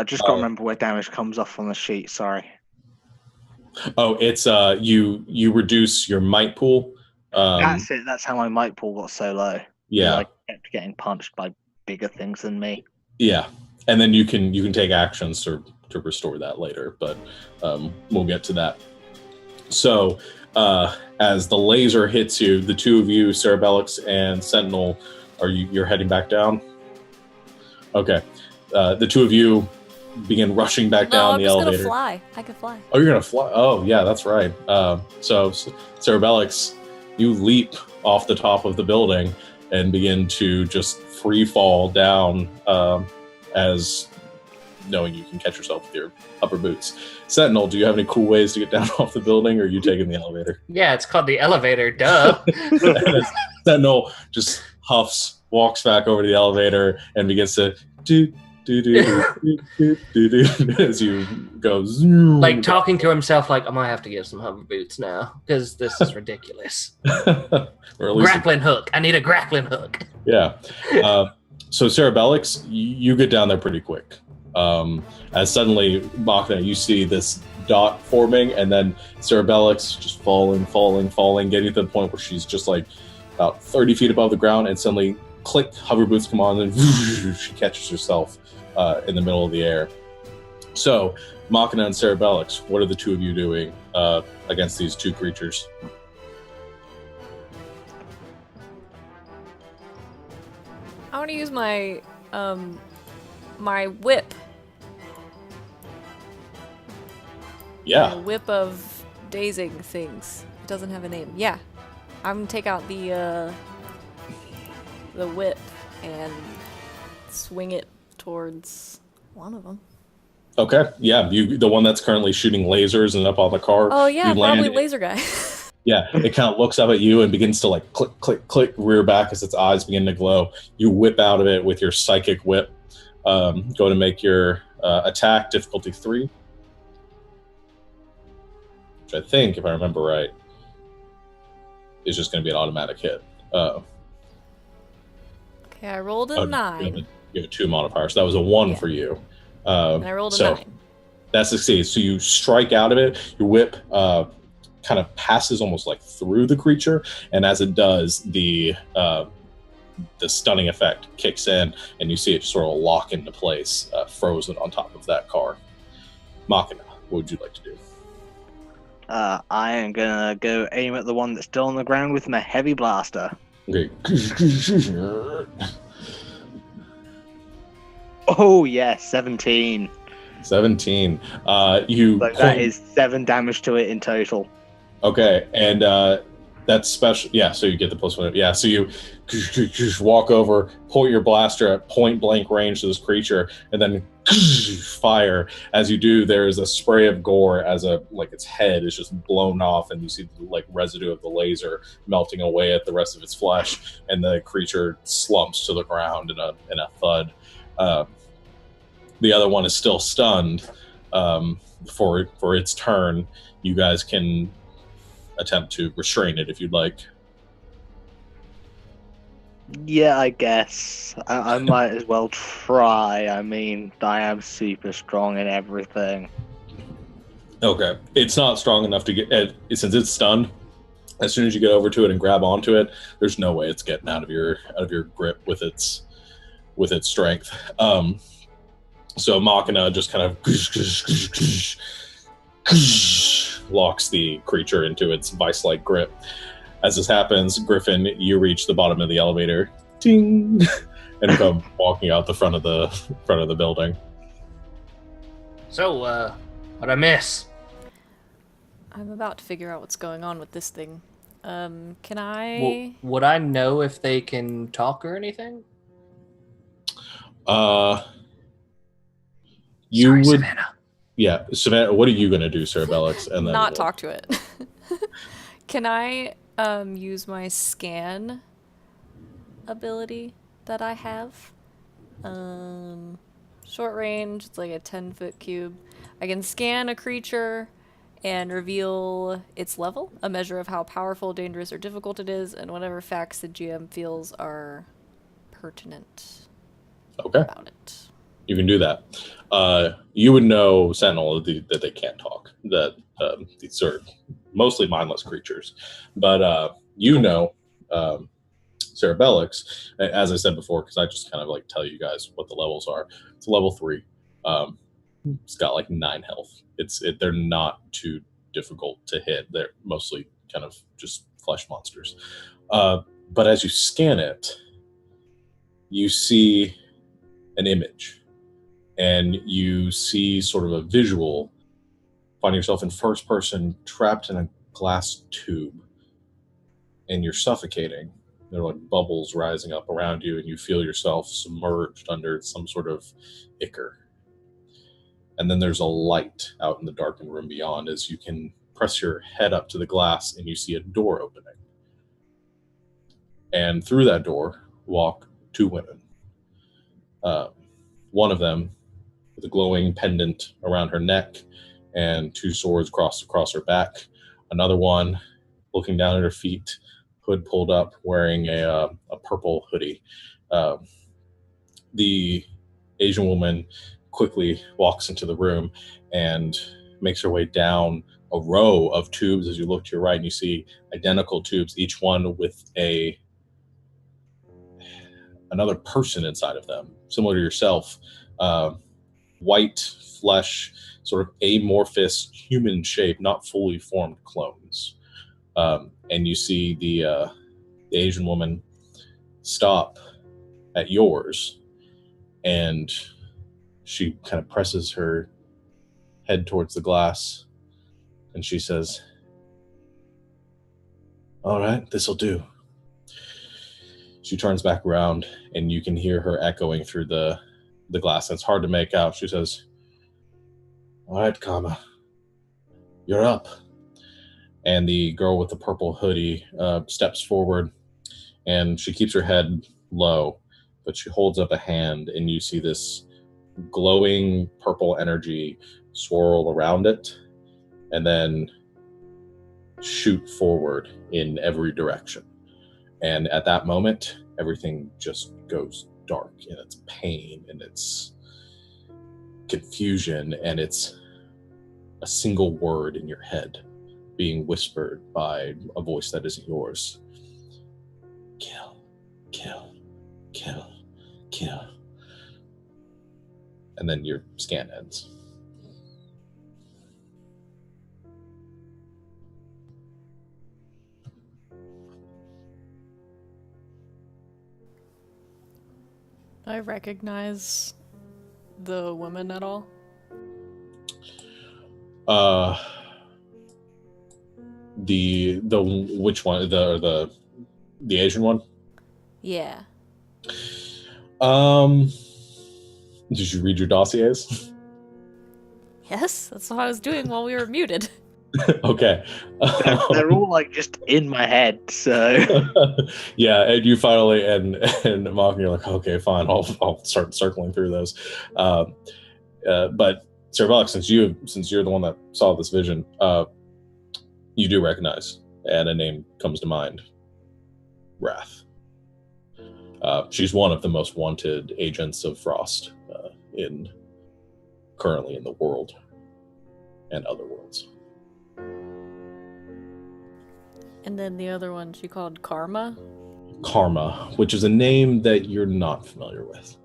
Just gotta remember where damage comes off on the sheet. Sorry. Oh, it's you reduce your might pool. That's it. That's how my might pool got so low. Yeah, I kept getting punched by bigger things than me. yeah, and then you can take actions to restore that later, but we'll get to that. So as the laser hits you, the 2 of you, Cerebellix and Sentinel, you're heading back down? Okay. The 2 of you begin rushing back down the elevator. I'm just gonna fly. I can fly. Oh, you're gonna fly? Oh, yeah, that's right. So Cerebellix, you leap off the top of the building and begin to just free fall down, as knowing you can catch yourself with your upper boots. Sentinel, do you have any cool ways to get down off the building, or are you taking the elevator? Yeah, it's called the elevator, duh. Sentinel just huffs, walks back over to the elevator, and begins to do as you go zoom. Like talking to himself like, I'm gonna have to get some hover boots now because this is ridiculous. Grappling hook. I need a grappling hook. Yeah. So Cerebellix, you get down there pretty quick. As suddenly, Machina, you see this dot forming, and then Cerebellix just falling, getting to the point where she's just like about 30 feet above the ground, and suddenly, click, hover boots come on, and she catches herself in the middle of the air. So, Machina and Cerebellix, what are the 2 of you doing against these 2 creatures? I want to use my my whip. Yeah. My whip of dazing things. It doesn't have a name. Yeah. I'm gonna take out the whip and swing it towards one of them. Okay. Yeah. The one that's currently shooting lasers and up on the car. Oh yeah, you probably land, laser guy. Yeah, it kind of looks up at you and begins to like click, click, click, rear back as its eyes begin to glow. You whip out of it with your psychic whip. Go to make your attack difficulty 3. Which I think, if I remember right, is just going to be an automatic hit. Okay, I rolled a 9. You have a 2 modifier, so that was a 1 for you. And I rolled a 9. That succeeds. So you strike out of it. Your whip kind of passes almost like through the creature, and as it does, the stunning effect kicks in, and you see it sort of lock into place, frozen on top of that car. Machina, what would you like to do? I am gonna go aim at the one that's still on the ground with my heavy blaster. Okay. Oh yeah, 17. 17. That is 7 damage to it in total. Okay, and that's special. Yeah, so you get the +1. Yeah, so you walk over, point your blaster at point blank range to this creature, and then fire. As you do, there is a spray of gore as its head is just blown off, and you see the residue of the laser melting away at the rest of its flesh, and the creature slumps to the ground in a thud. The other one is still stunned. For its turn, you guys can attempt to restrain it if you'd like. Yeah, I guess. I might as well try. I mean, I am super strong and everything. Okay. It's not strong enough to get... Since it's stunned, as soon as you get over to it and grab onto it, there's no way it's getting out of your grip with its strength. So Machina just kind of locks the creature into its vice-like grip. As this happens, Griffin, you reach the bottom of the elevator, ting, and come walking out the front of the building. So, what'd I miss? I'm about to figure out what's going on with this thing. Can I... Would I know if they can talk or anything? You Sorry, would, Savannah. yeah, Savannah. What are you gonna do, Sir Bellix? And then not talk to it. Can I use my scan ability that I have? Short range, it's like a 10-foot cube. I can scan a creature and reveal its level, a measure of how powerful, dangerous, or difficult it is, and whatever facts the GM feels are pertinent about it. You can do that. You would know, Sentinel, that they can't talk. That these are mostly mindless creatures. But you know, Cerebellix, as I said before, because I just kind of like tell you guys what the levels are. It's level 3. It's got like 9 health. They're not too difficult to hit. They're mostly kind of just flesh monsters. But as you scan it, you see an image. And you see sort of a visual, find yourself in first person, trapped in a glass tube, and you're suffocating. There are like bubbles rising up around you, and you feel yourself submerged under some sort of ichor. And then there's a light out in the darkened room beyond as you can press your head up to the glass and you see a door opening. And through that door walk 2 women. One of them with a glowing pendant around her neck and 2 swords crossed across her back. Another one looking down at her feet, hood pulled up, wearing a purple hoodie. The Asian woman quickly walks into the room and makes her way down a row of tubes. As you look to your right, and you see identical tubes, each one with another person inside of them, similar to yourself. White flesh, sort of amorphous human shape, not fully formed clones. And you see the Asian woman stop at yours, and she kind of presses her head towards the glass, and she says, "All right, this'll do." She turns back around, and you can hear her echoing through the glass. And it's hard to make out. She says, "All right, Karma, you're up." And the girl with the purple hoodie steps forward, and she keeps her head low, but she holds up a hand, and you see this glowing purple energy swirl around it, and then shoot forward in every direction. And at that moment, everything just goes dark, and it's pain, and it's confusion, and it's a single word in your head being whispered by a voice that isn't yours. Kill, kill, kill, kill. And then your scan ends. Do I recognize the woman at all? The which one? The Asian one? Yeah. Did you read your dossiers? Yes, that's what I was doing while we were muted. Okay. They're all like just in my head, so Yeah, and you finally and Mark, you're like, okay, fine, I'll start circling through those. But Sir Belloc, since you're the one that saw this vision, you do recognize, and a name comes to mind: Wrath. She's one of the most wanted agents of Frost currently in the world and other worlds. And then the other one she called Karma? Karma, which is a name that you're not familiar with.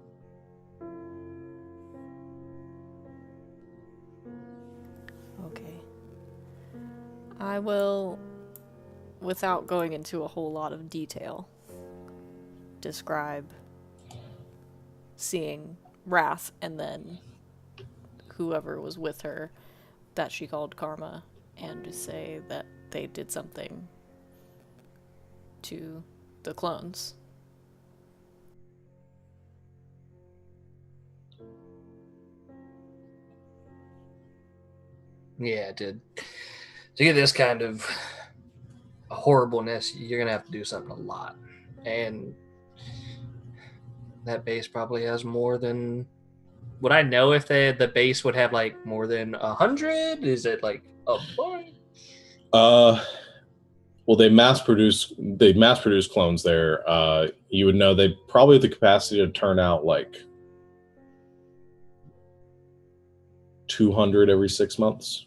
I will, without going into a whole lot of detail, describe seeing Wrath and then whoever was with her that she called Karma, and just say that they did something to the clones. Yeah, to get this kind of horribleness, you're gonna have to do something a lot, and that base probably has more than. Would I know if the base would have like more than 100? Is it like a bunch? Well, they mass produce clones there. You would know they probably have the capacity to turn out like 200 every 6 months.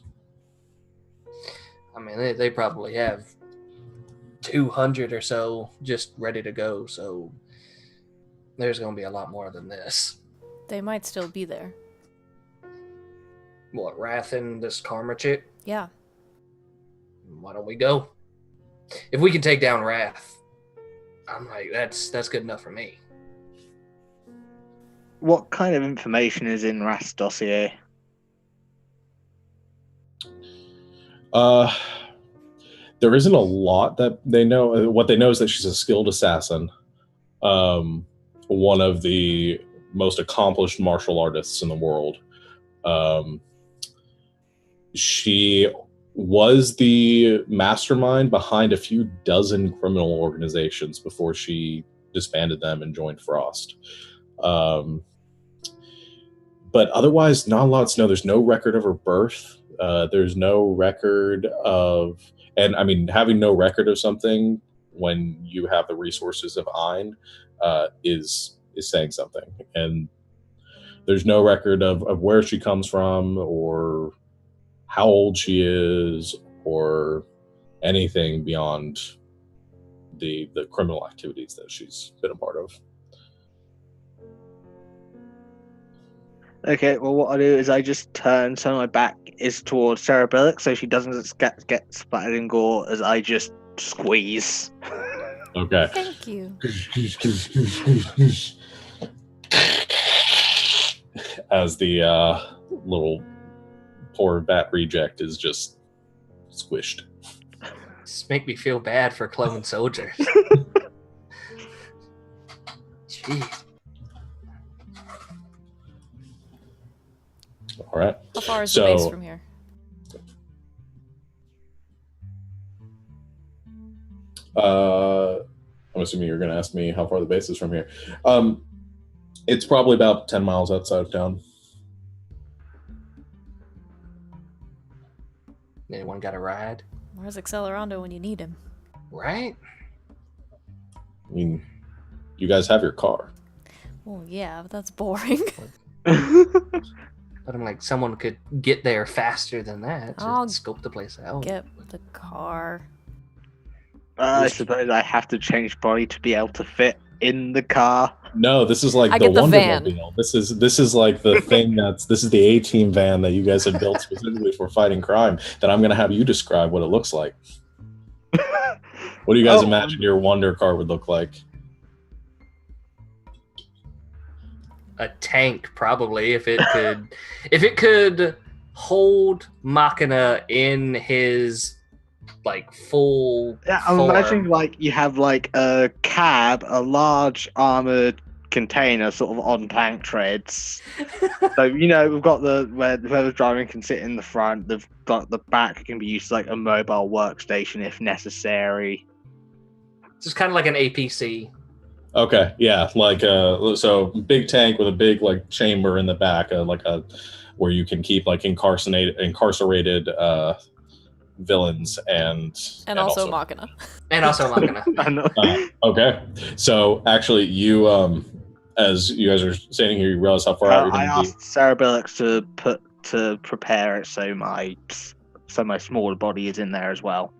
I mean, they probably have 200 or so just ready to go. So there's going to be a lot more than this. They might still be there. What, Wrath and this Karma chick? Yeah. Why don't we go? If we can take down Wrath, I'm like, that's good enough for me. What kind of information is in F.R.O.S.T dossier? There isn't a lot that they know. What they know is that she's a skilled assassin, one of the most accomplished martial artists in the world. She was the mastermind behind a few dozen criminal organizations before she disbanded them and joined F.R.O.S.T. But otherwise, not a lot to know. There's no record of her birth. There's no record of, and I mean, having no record of something when you have the resources of W.O.N.D.R is saying something. And there's no record of where she comes from or how old she is or anything beyond the criminal activities that she's been a part of. Okay, well, what I do is I just turn, so my back is towards Cerebellic, so she doesn't get splattered in gore as I just squeeze. Okay. Thank you. As the little poor bat reject is just squished. Just make me feel bad for clone soldiers. Jeez. All right. How far is the base from here? I'm assuming you're going to ask me how far the base is from here. It's probably about 10 miles outside of town. Anyone got a ride? Where's Accelerando when you need him? Right? I mean, you guys have your car. Well, yeah, but that's boring. But I'm like, someone could get there faster than that. I'll Just scope the place out. Get the car. I suppose I have to change body to be able to fit in the car. No, this is like I the get the van. Wonder-mobile. This is like the thing this is the A-Team van that you guys have built specifically for fighting crime that I'm going to have you describe what it looks like. What do you guys imagine your Wonder car would look like? A tank, probably, if it could hold Machina in his like full I'm form. imagining like you have like a cab, a large armored container sort of on tank treads. So we've got where whoever's driving can sit in the front. They've got the back can be used as like a mobile workstation if necessary. Just kind of like an APC. Okay, yeah, like so big tank with a big like chamber in the back, like a where you can keep like incarcerated villains and also Machina. And also Machina. Okay, so actually, you as you guys are standing here, you realize how far out you're going to be. I asked Cerebellix to prepare it so my smaller body is in there as well.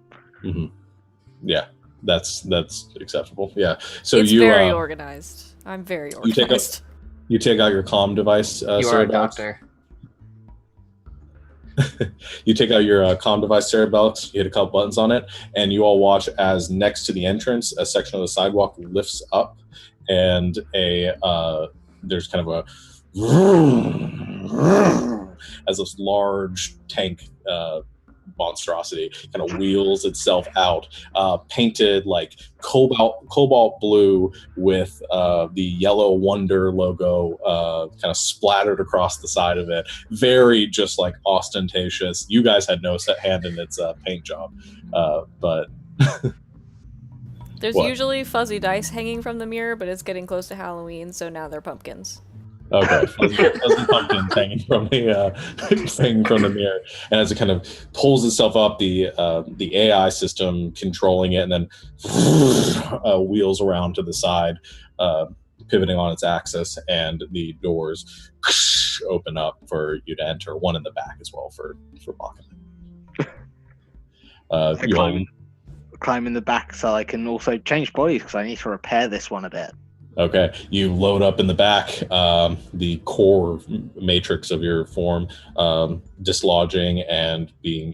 Mm-hmm. Yeah. That's acceptable. Yeah. So it's very organized. I'm very organized. You take out your comm device. You are a doctor. You take out your comm device, Cerebellix, you hit a couple buttons on it, and you all watch as next to the entrance, a section of the sidewalk lifts up, and there's kind of a as this large tank monstrosity kind of wheels itself out, painted like cobalt blue with the yellow W.O.N.D.R logo kind of splattered across the side of it. Very just like ostentatious. You guys had no set hand in its paint job, but There's What? usually fuzzy dice hanging from the mirror, but it's getting close to Halloween, so now they're pumpkins. Okay, fuzzy pumpkins hanging from the mirror, and as it kind of pulls itself up, the AI system controlling it, and then wheels around to the side, pivoting on its axis, and the doors open up for you to enter. One in the back as well for Bakken. You Climb in the back so I can also change bodies because I need to repair this one a bit. Okay, you load up in the back, the core matrix of your form dislodging and being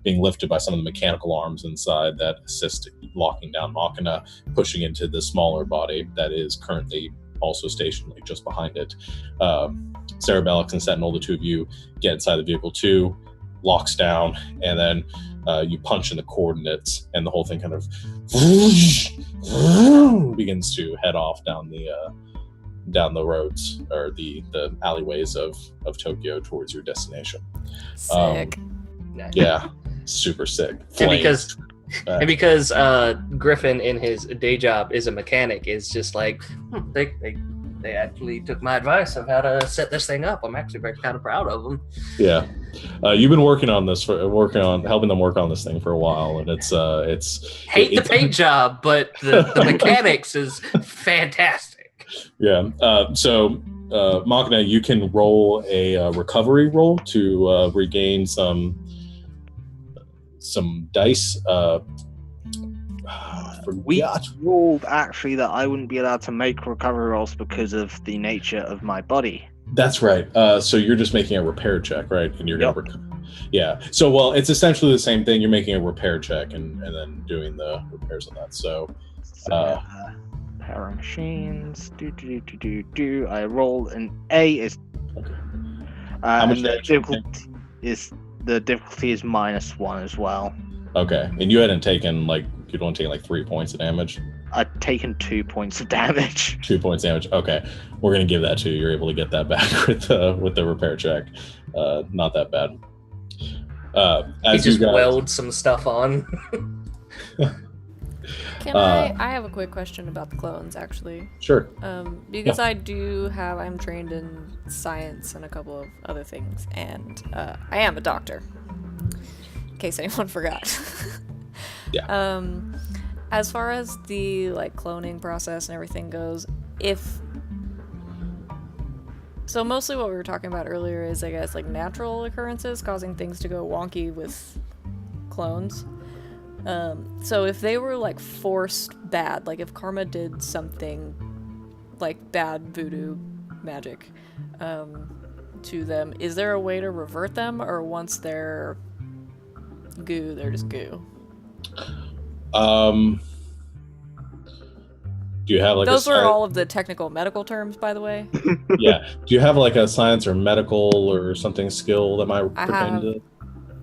lifted by some of the mechanical arms inside that assist locking down Machina, pushing into the smaller body that is currently also stationed just behind it. Cerebellix and Sentinel, the two of you, get inside the vehicle too, locks down, and then you punch in the coordinates, and the whole thing kind of begins to head off down the roads or the alleyways of Tokyo towards your destination. Sick. Yeah, super sick. And because Griffin in his day job is a mechanic, is just like they actually took my advice of how to set this thing up. I'm actually very kind of proud of them. Yeah, you've been helping them work on this thing for a while, and it's the paint job, but the mechanics is fantastic. Yeah. So Machina, you can roll a recovery roll to regain some dice. We ruled actually that I wouldn't be allowed to make recovery rolls because of the nature of my body. That's right. So you're just making a repair check, right? And you're going to yeah. So, well, it's essentially the same thing. You're making a repair check and then doing the repairs on that. So power machines. I roll an A. Is okay. How much damage? The difficulty is -1 as well. Okay. And you hadn't taken you'd only taken 3 points of damage. I'd taken 2 points of damage. 2 points damage. Okay, we're gonna give that to you. You're able to get that back with the repair check. Not that bad. As he just weld some stuff on. I have a quick question about the clones, actually. Sure. Because I'm trained in science and a couple of other things, and I am a doctor. In case anyone forgot. Yeah. As far as the cloning process and everything goes, so mostly what we were talking about earlier is, I guess, natural occurrences causing things to go wonky with clones. So if they were forced bad, if Karma did something bad voodoo magic to them, is there a way to revert them, or once they're goo, they're just goo? Do you have those were all of the technical medical terms, by the way? Yeah. Do you have a science or medical or something skill that might pertain to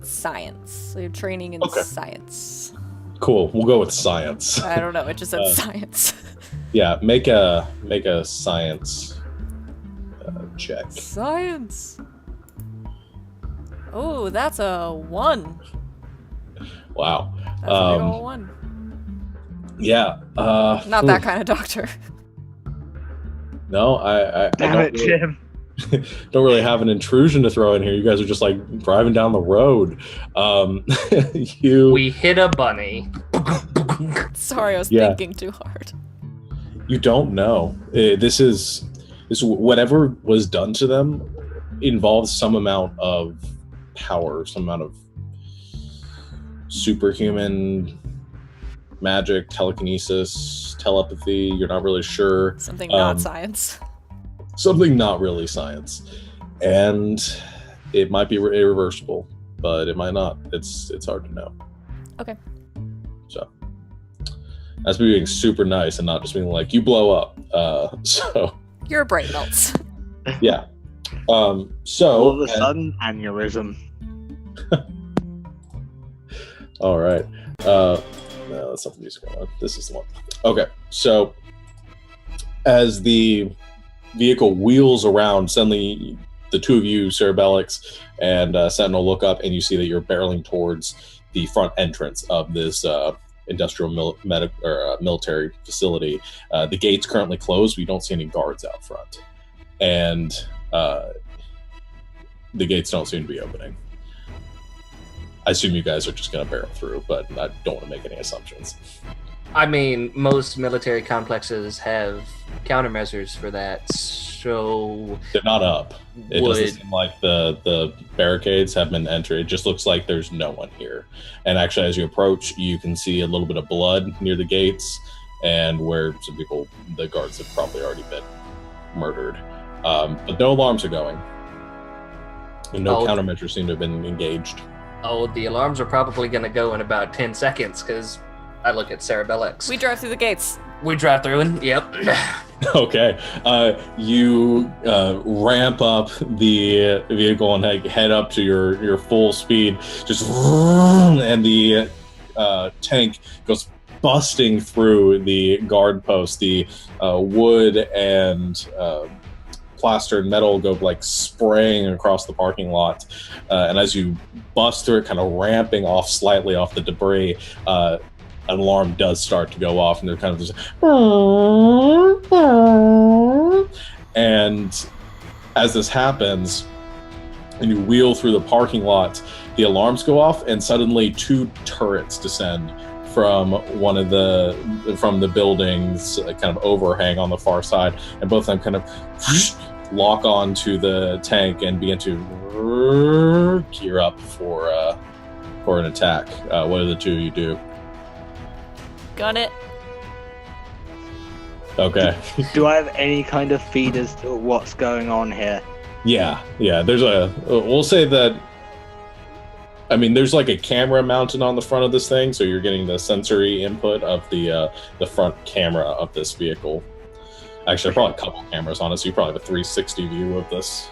science? So you're training in science. Cool. We'll go with science. I don't know. It just said science. Yeah. Make a science check. Science. Oh, that's a 1. Wow. That's a big ol' 1. Yeah. Not that kind of doctor. No, I Damn it, Jim. Don't really have an intrusion to throw in here. You guys are just driving down the road. We hit a bunny. Sorry, I was thinking too hard. You don't know. This whatever was done to them involves some amount of power, some amount of superhuman magic, telekinesis, telepathy. You're not really sure. Something not science. Something not really science. And It might be irreversible, but it might not. It's hard to know. Okay. So that's me being super nice and not just being like, you blow up. So Your brain melts. yeah. So All of a sudden, aneurysm. All right. No, that's not the music going on. This is the one. Okay. So as the vehicle wheels around, suddenly the two of you, Cerebellix and Sentinel, look up and you see that you're barreling towards the front entrance of this industrial military facility. The gate's currently closed. We don't see any guards out front. And the gates don't seem to be opening. I assume you guys are just going to barrel through, but I don't want to make any assumptions. I mean, most military complexes have countermeasures for that, so... They're not up. It doesn't seem like the barricades have been entered. It just looks like there's no one here. And actually, as you approach, you can see a little bit of blood near the gates, and where some people, the guards, have probably already been murdered. But no alarms are going. And no countermeasures seem to have been engaged. Oh, the alarms are probably going to go in about 10 seconds, because I look at Cerebellix. We drive through the gates. We drive through and yep. Okay. You ramp up the vehicle and head up to your full speed. Just and the tank goes busting through the guard post. The wood and plaster and metal go like spraying across the parking lot. And as you bust through it, kind of ramping off slightly off the debris, an alarm does start to go off, and they're kind of just, and as this happens, and you wheel through the parking lot, the alarms go off, and suddenly two turrets descend from from the buildings, kind of overhang on the far side, and both of them kind of lock onto the tank and begin to gear up for an attack. What do the two of you do? Gun it. Okay. Do I have any kind of feed as to what's going on here? Yeah. There's we'll say that, I mean, there's like a camera mounted on the front of this thing, so you're getting the sensory input of the front camera of this vehicle. Actually, probably a couple cameras on it, so you probably have a 360 view of this.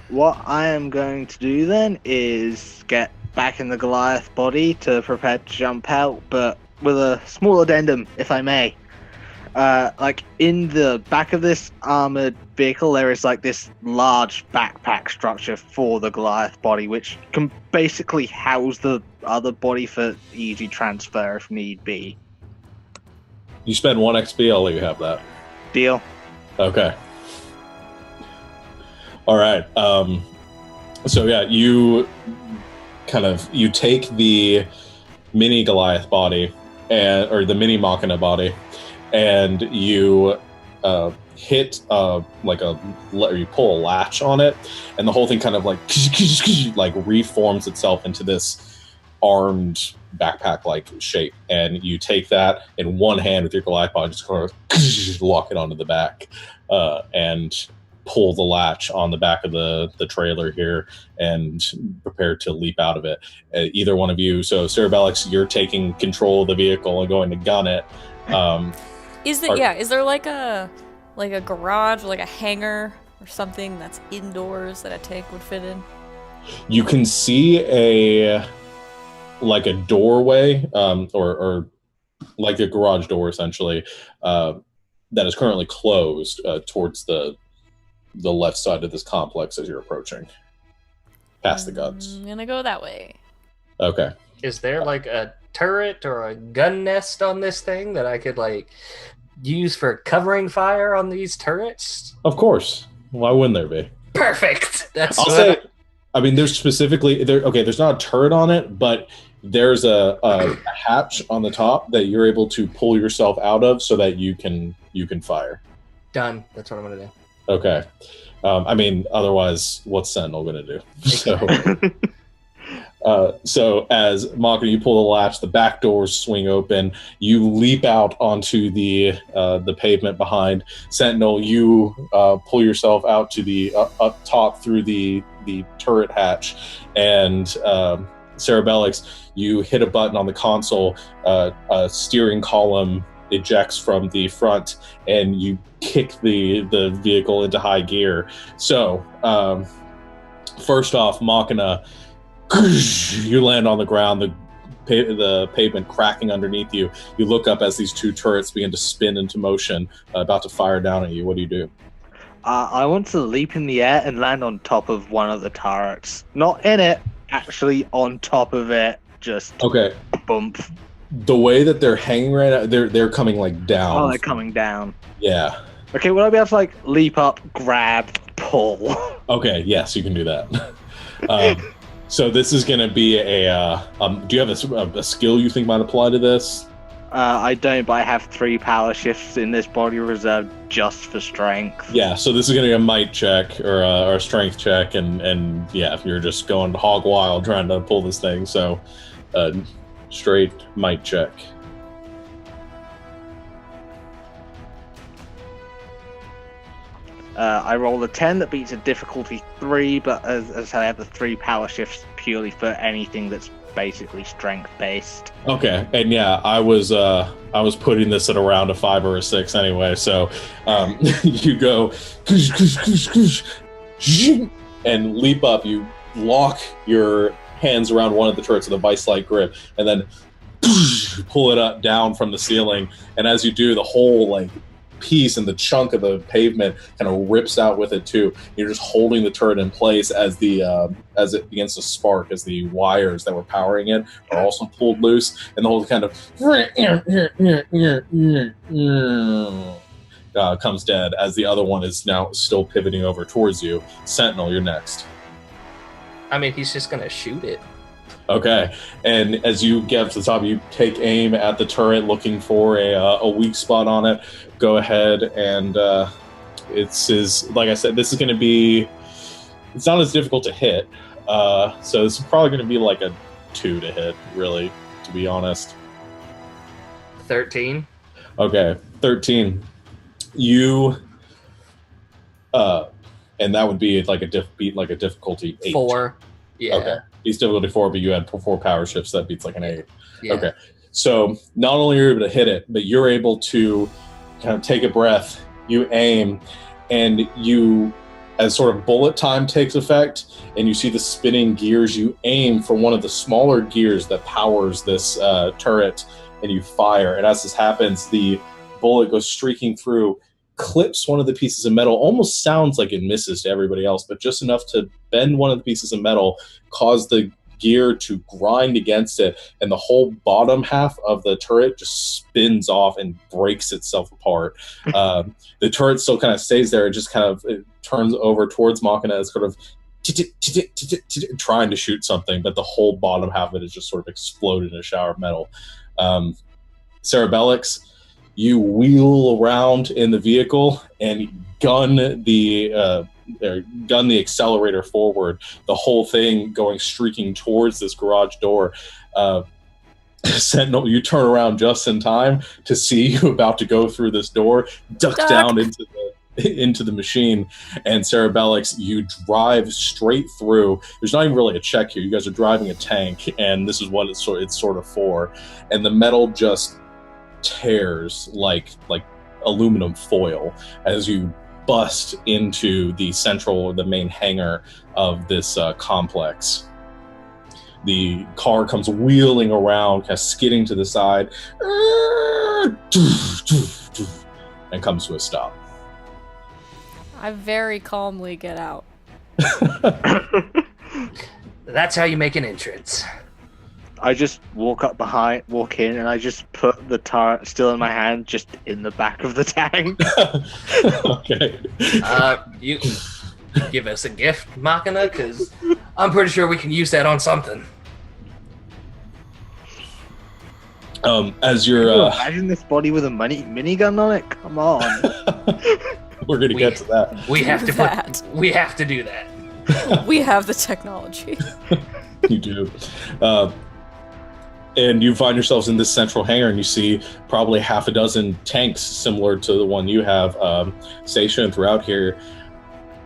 What I am going to do then is get back in the Goliath body to prepare to jump out, but with a small addendum, if I may. Like in the back of this armored vehicle, there is like this large backpack structure for the Goliath body, which can basically house the other body for easy transfer if need be. You spend 1 XP, I'll let you have that. Deal. Okay. All right. So yeah, you take the mini Goliath body or the mini Machina body, and you hit or you pull a latch on it, and the whole thing kind of like reforms itself into this armed backpack-like shape. And you take that in one hand with your Goliath body, just kind of lock it onto the back, and pull the latch on the back of the trailer here and prepare to leap out of it. Either one of you, so Cerebellix, you're taking control of the vehicle and going to gun it. Is there like a garage or like a hangar or something that's indoors that a tank would fit in? You can see a doorway, or like a garage door essentially, that is currently closed towards the left side of this complex as you're approaching, past the guns. I'm gonna go that way. Okay. Is there like a turret or a gun nest on this thing that I could like use for covering fire on these turrets? Of course. Why wouldn't there be? Perfect. That's I'll say. I mean, there's specifically there. Okay, there's not a turret on it, but there's a hatch on the top that you're able to pull yourself out of so that you can fire. Done. That's what I'm gonna do. Okay. I mean, otherwise, what's Sentinel going to do? So, So as Machina, you pull the latch, the back doors swing open. You leap out onto the pavement behind. Sentinel, you pull yourself out to the up top through the turret hatch, and Cerebellix, you hit a button on the console. A steering column ejects from the front, and you kick the vehicle into high gear. So first off, Machina, you land on the ground, the pavement cracking underneath you. You look up as these two turrets begin to spin into motion, about to fire down at you. What do you do? I want to leap in the air and land on top of one of the turrets. Not in it, actually on top of it. Just Okay. bump. The way that they're hanging right now, they're coming like down. Oh, they're coming down. Yeah. Okay, will I be able to like leap up, grab, pull? Okay. Yes, you can do that. So this is going to be a. Do you have a skill you think might apply to this? I don't, but I have 3 power shifts in this body reserved just for strength. Yeah. So this is going to be a might check or a strength check, and yeah, if you're just going hog wild trying to pull this thing, so straight might check. I roll a 10 that beats a difficulty 3, but as I have the 3 power shifts purely for anything that's basically strength based. Okay, and yeah, I was putting this at around a 5 or a 6 anyway. So you go and leap up. You lock your hands around one of the turrets with a vice-like grip, and then pull it up down from the ceiling. And as you do, the whole like piece and the chunk of the pavement kind of rips out with it too. You're just holding the turret in place as as it begins to spark, as the wires that were powering it are also pulled loose, and the whole kind of comes dead as the other one is now still pivoting over towards you. Sentinel, you're next. I mean, he's just gonna shoot it. Okay, and as you get up to the top, you take aim at the turret, looking for a weak spot on it. Go ahead, and it's like I said, this is going to be. It's not as difficult to hit, so this is probably going to be like a 2 to hit, really, to be honest. 13. Okay, 13. You, and that would be like a difficulty 8. 4. Yeah. Okay. He's difficulty 4, but you had 4 power shifts, so that beats like an 8. Yeah. Okay. So not only are you able to hit it, but you're able to kind of take a breath, you aim, and you, as sort of bullet time takes effect, and you see the spinning gears, you aim for one of the smaller gears that powers this turret, and you fire. And as this happens, the bullet goes streaking through, clips one of the pieces of metal, almost sounds like it misses to everybody else, but just enough to bend one of the pieces of metal, cause the gear to grind against it, and the whole bottom half of the turret just spins off and breaks itself apart. The turret still kind of stays there. It just kind of turns over towards Machina as sort of trying to shoot something, but the whole bottom half of it is just sort of exploded in a shower of metal. Cerebellix, you wheel around in the vehicle and gun the accelerator forward, the whole thing going streaking towards this garage door. Sentinel, you turn around just in time to see you about to go through this door, duck down into the machine, and Cerebellix, you drive straight through. There's not even really a check here. You guys are driving a tank, and this is what it's sort of for. And the metal just tears like aluminum foil as you bust into the main hangar of this complex. The car comes wheeling around, kind of skidding to the side, and comes to a stop. I very calmly get out. That's how you make an entrance. I just walk in, and I just put the turret still in my hand, just in the back of the tank. Okay. You can give us a gift, Machina, because I'm pretty sure we can use that on something. As you're imagine this body with a minigun on it. Come on. We're gonna get to that. We have to do that. We have the technology. You do. And you find yourselves in this central hangar, and you see probably half a dozen tanks similar to the one you have stationed throughout here,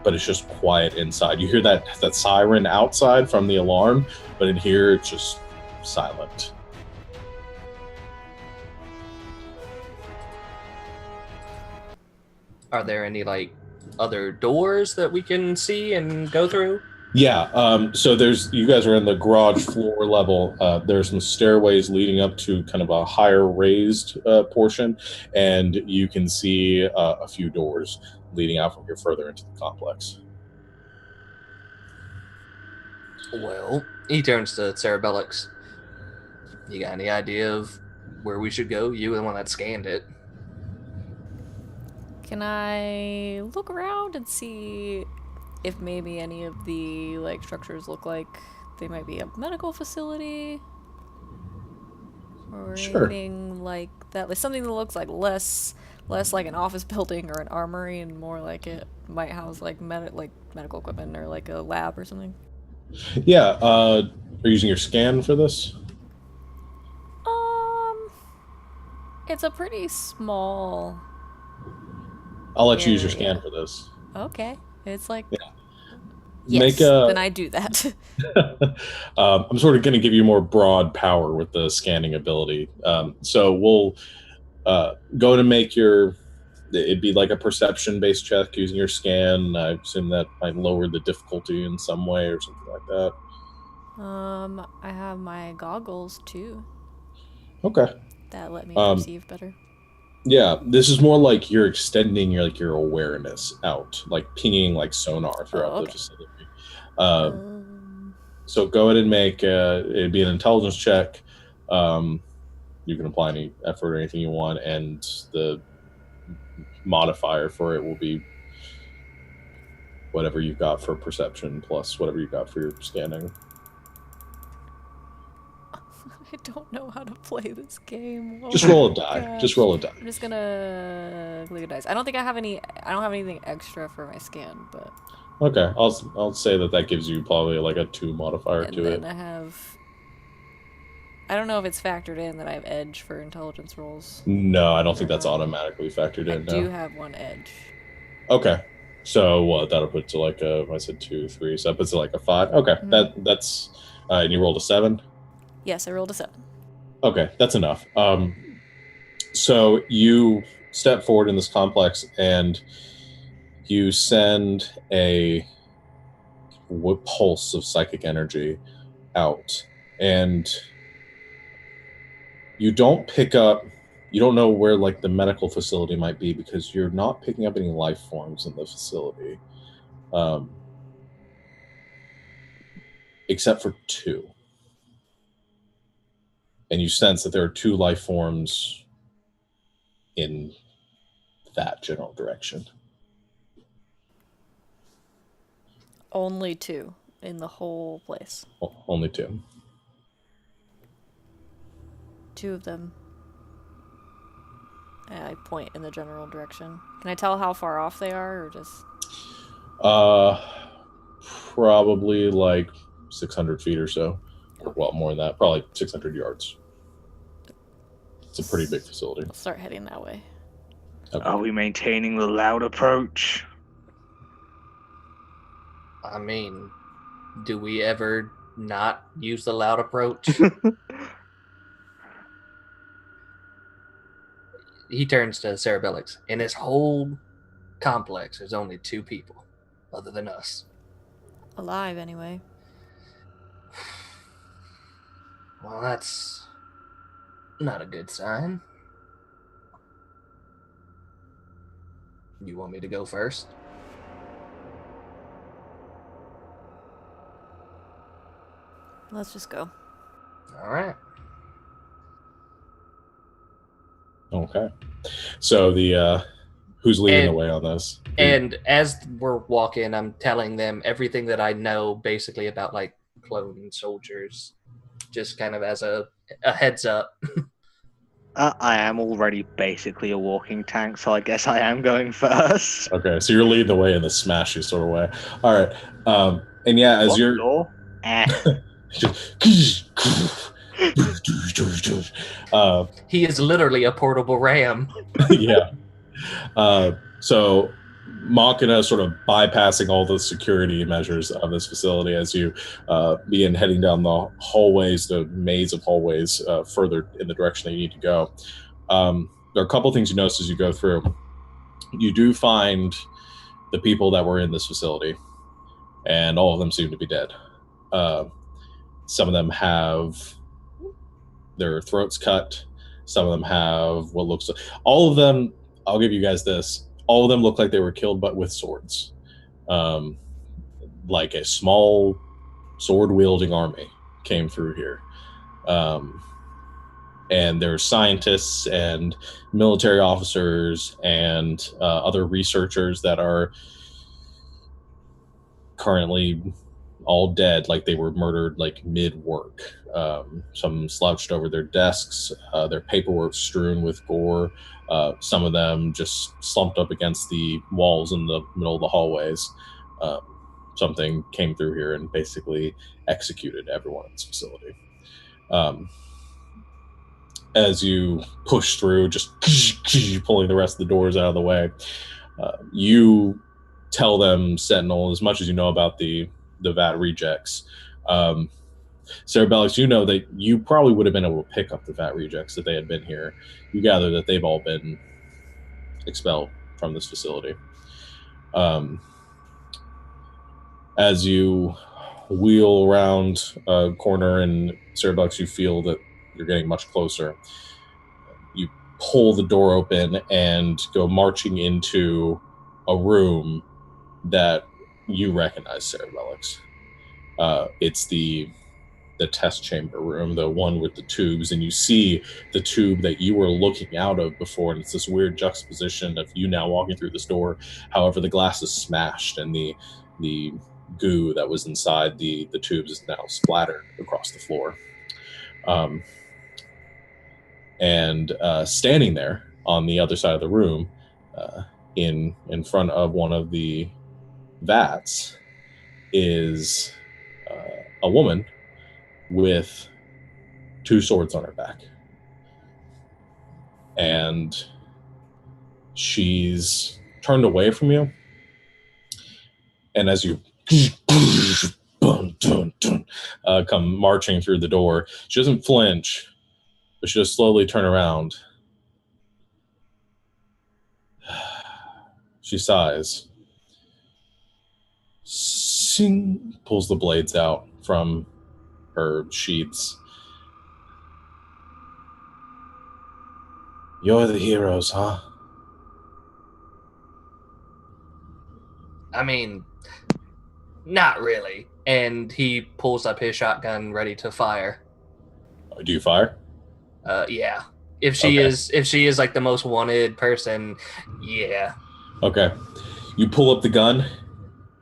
but it's just quiet inside. You hear that siren outside from the alarm, but in here it's just silent. Are there any other doors that we can see and go through? Yeah, so you guys are in the garage floor level. There's some stairways leading up to kind of a higher raised portion, and you can see a few doors leading out from here further into the complex. Well, he turns to Cerebellix. You got any idea of where we should go? You were the one that scanned it. Can I look around and see if maybe any of the structures look like they might be a medical facility or anything like that? Like something that looks like less like an office building or an armory, and more like it might house medical equipment or like a lab or something. Yeah. Are you using your scan for this? It's a pretty small. I'll let you use your scan for this. Okay. It's like. Yeah. Yes, then I do that. I'm sort of going to give you more broad power with the scanning ability. So we'll go to make it'd be like a perception-based check using your scan. I assume that might lower the difficulty in some way or something like that. I have my goggles too. Okay. That let me perceive better. Yeah, this is more like you're extending your awareness out, like pinging like sonar throughout the facility. So go ahead and make it'd be an intelligence check. You can apply any effort or anything you want, and the modifier for it will be whatever you've got for perception plus whatever you've got for your scanning. I don't know how to play this game. Just roll a die. Gosh. Just roll a die. I'm just gonna click a dice. I don't have anything extra for my scan, but okay. I'll say that gives you probably like a 2 modifier to it. And I don't know if it's factored in that I have edge for intelligence rolls. No, I don't think that's automatically factored in. I do have 1 edge. Okay. So what? That'll put to I said 2, 3, so that puts it like a 5. Okay. Mm-hmm. That's and you rolled a 7? Yes, I rolled a 7. Okay, that's enough. So you step forward in this complex and you send a pulse of psychic energy out, and you don't know where the medical facility might be because you're not picking up any life forms in the facility, except for 2. And you sense that there are 2 life forms in that general direction. Only 2 in the whole place. Only 2. 2 of them. I point in the general direction. Can I tell how far off they are, or just? Probably 600 feet or so. Well, more than that. Probably 600 yards. It's a pretty big facility. I'll start heading that way. Okay. Are we maintaining the loud approach? I mean, do we ever not use the loud approach? He turns to Cerebellix. In this whole complex, there's only 2 people, other than us. Alive, anyway. Well, that's not a good sign. You want me to go first? Let's just go. All right. Okay. So who's leading the way on this? And as we're walking, I'm telling them everything that I know basically about clone soldiers, just kind of as a heads up. I am already basically a walking tank, so I guess I am going first. Okay, so you're leading the way in the smashy sort of way. All right. And yeah, as you're He is literally a portable ram. Yeah. So Machina sort of bypassing all the security measures of this facility as you begin heading down the hallways, the maze of hallways further in the direction that you need to go. There are a couple things you notice as you go through. You do find the people that were in this facility, and all of them seem to be dead. Some of them have their throats cut. Some of them have what looks like... All of them, I'll give you guys this, all of them look like they were killed but with swords. Like a small sword-wielding army came through here. And there are scientists and military officers and other researchers that are currently all dead, like they were murdered like mid-work. Some slouched over their desks, their paperwork strewn with gore. Some of them just slumped up against the walls in the middle of the hallways. Something came through here and basically executed everyone in this facility. As you push through, just pulling the rest of the doors out of the way, you tell them, Sentinel, as much as you know about the VAT rejects. Cerebellix, you know that you probably would have been able to pick up the VAT rejects if they had been here. You gather that they've all been expelled from this facility. As you wheel around a corner and Cerebellix, you feel that you're getting much closer. You pull the door open and go marching into a room that you recognize, Cerebellix. It's the test chamber room, the one with the tubes, and you see the tube that you were looking out of before, and it's this weird juxtaposition of you now walking through this door. However, the glass is smashed, and the goo that was inside the tubes is now splattered across the floor. And standing there on the other side of the room, in front of one of the vats, is a woman with 2 swords on her back. And she's turned away from you. And as you come marching through the door, she doesn't flinch, but she just slowly turn around. She sighs. Sing, pulls the blades out from her sheaths. You're the heroes, huh? I mean, not really. And he pulls up his shotgun ready to fire. Do you fire? Yeah. If she is like the most wanted person, yeah. Okay. You pull up the gun,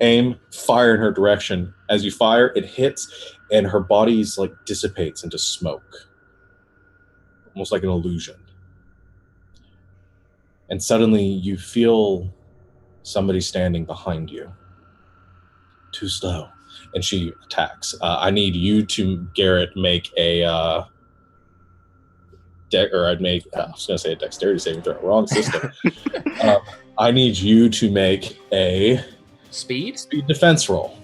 aim, fire in her direction. As you fire, it hits, and her body's like dissipates into smoke. Almost like an illusion. And suddenly you feel somebody standing behind you. Too slow. And she attacks. I need you to, Garrett, make a I was going to say a dexterity saving throw. Wrong system. I need you to make a speed defense roll.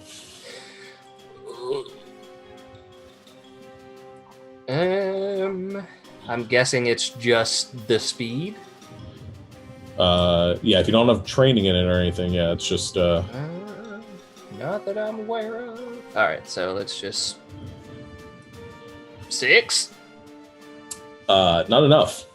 I'm guessing it's just the speed. Yeah, if you don't have training in it or anything, yeah, it's just not that I'm aware of. All right, so let's just 6. Not enough.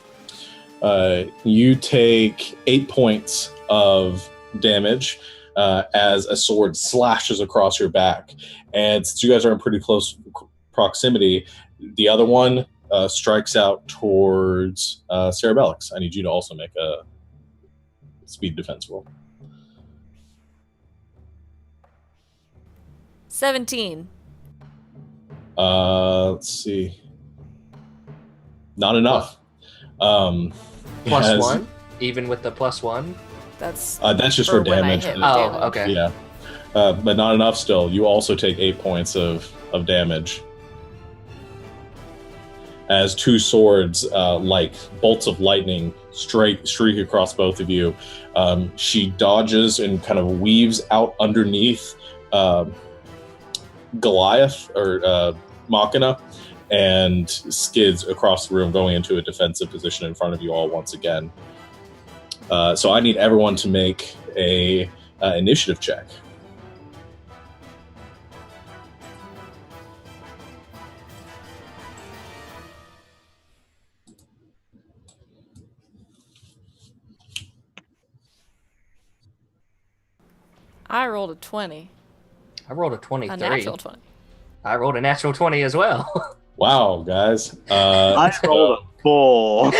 You take 8 points of damage as a sword slashes across your back. And since you guys are in pretty close proximity, the other one strikes out towards Cerebellix. I need you to also make a speed defense roll. 17. Let's see. Not enough. Plus 1? Even with the plus 1? That's just for damage. Oh, okay. Yeah. But not enough still. You also take 8 points of damage. as two swords, like bolts of lightning, streak across both of you. She dodges and kind of weaves out underneath Goliath or Machina, and skids across the room, going into a defensive position in front of you all once again. So I need everyone to make a initiative check. I rolled a 20. I rolled a 23. A natural 20. I rolled a natural 20 as well. Wow, guys. I rolled a 4.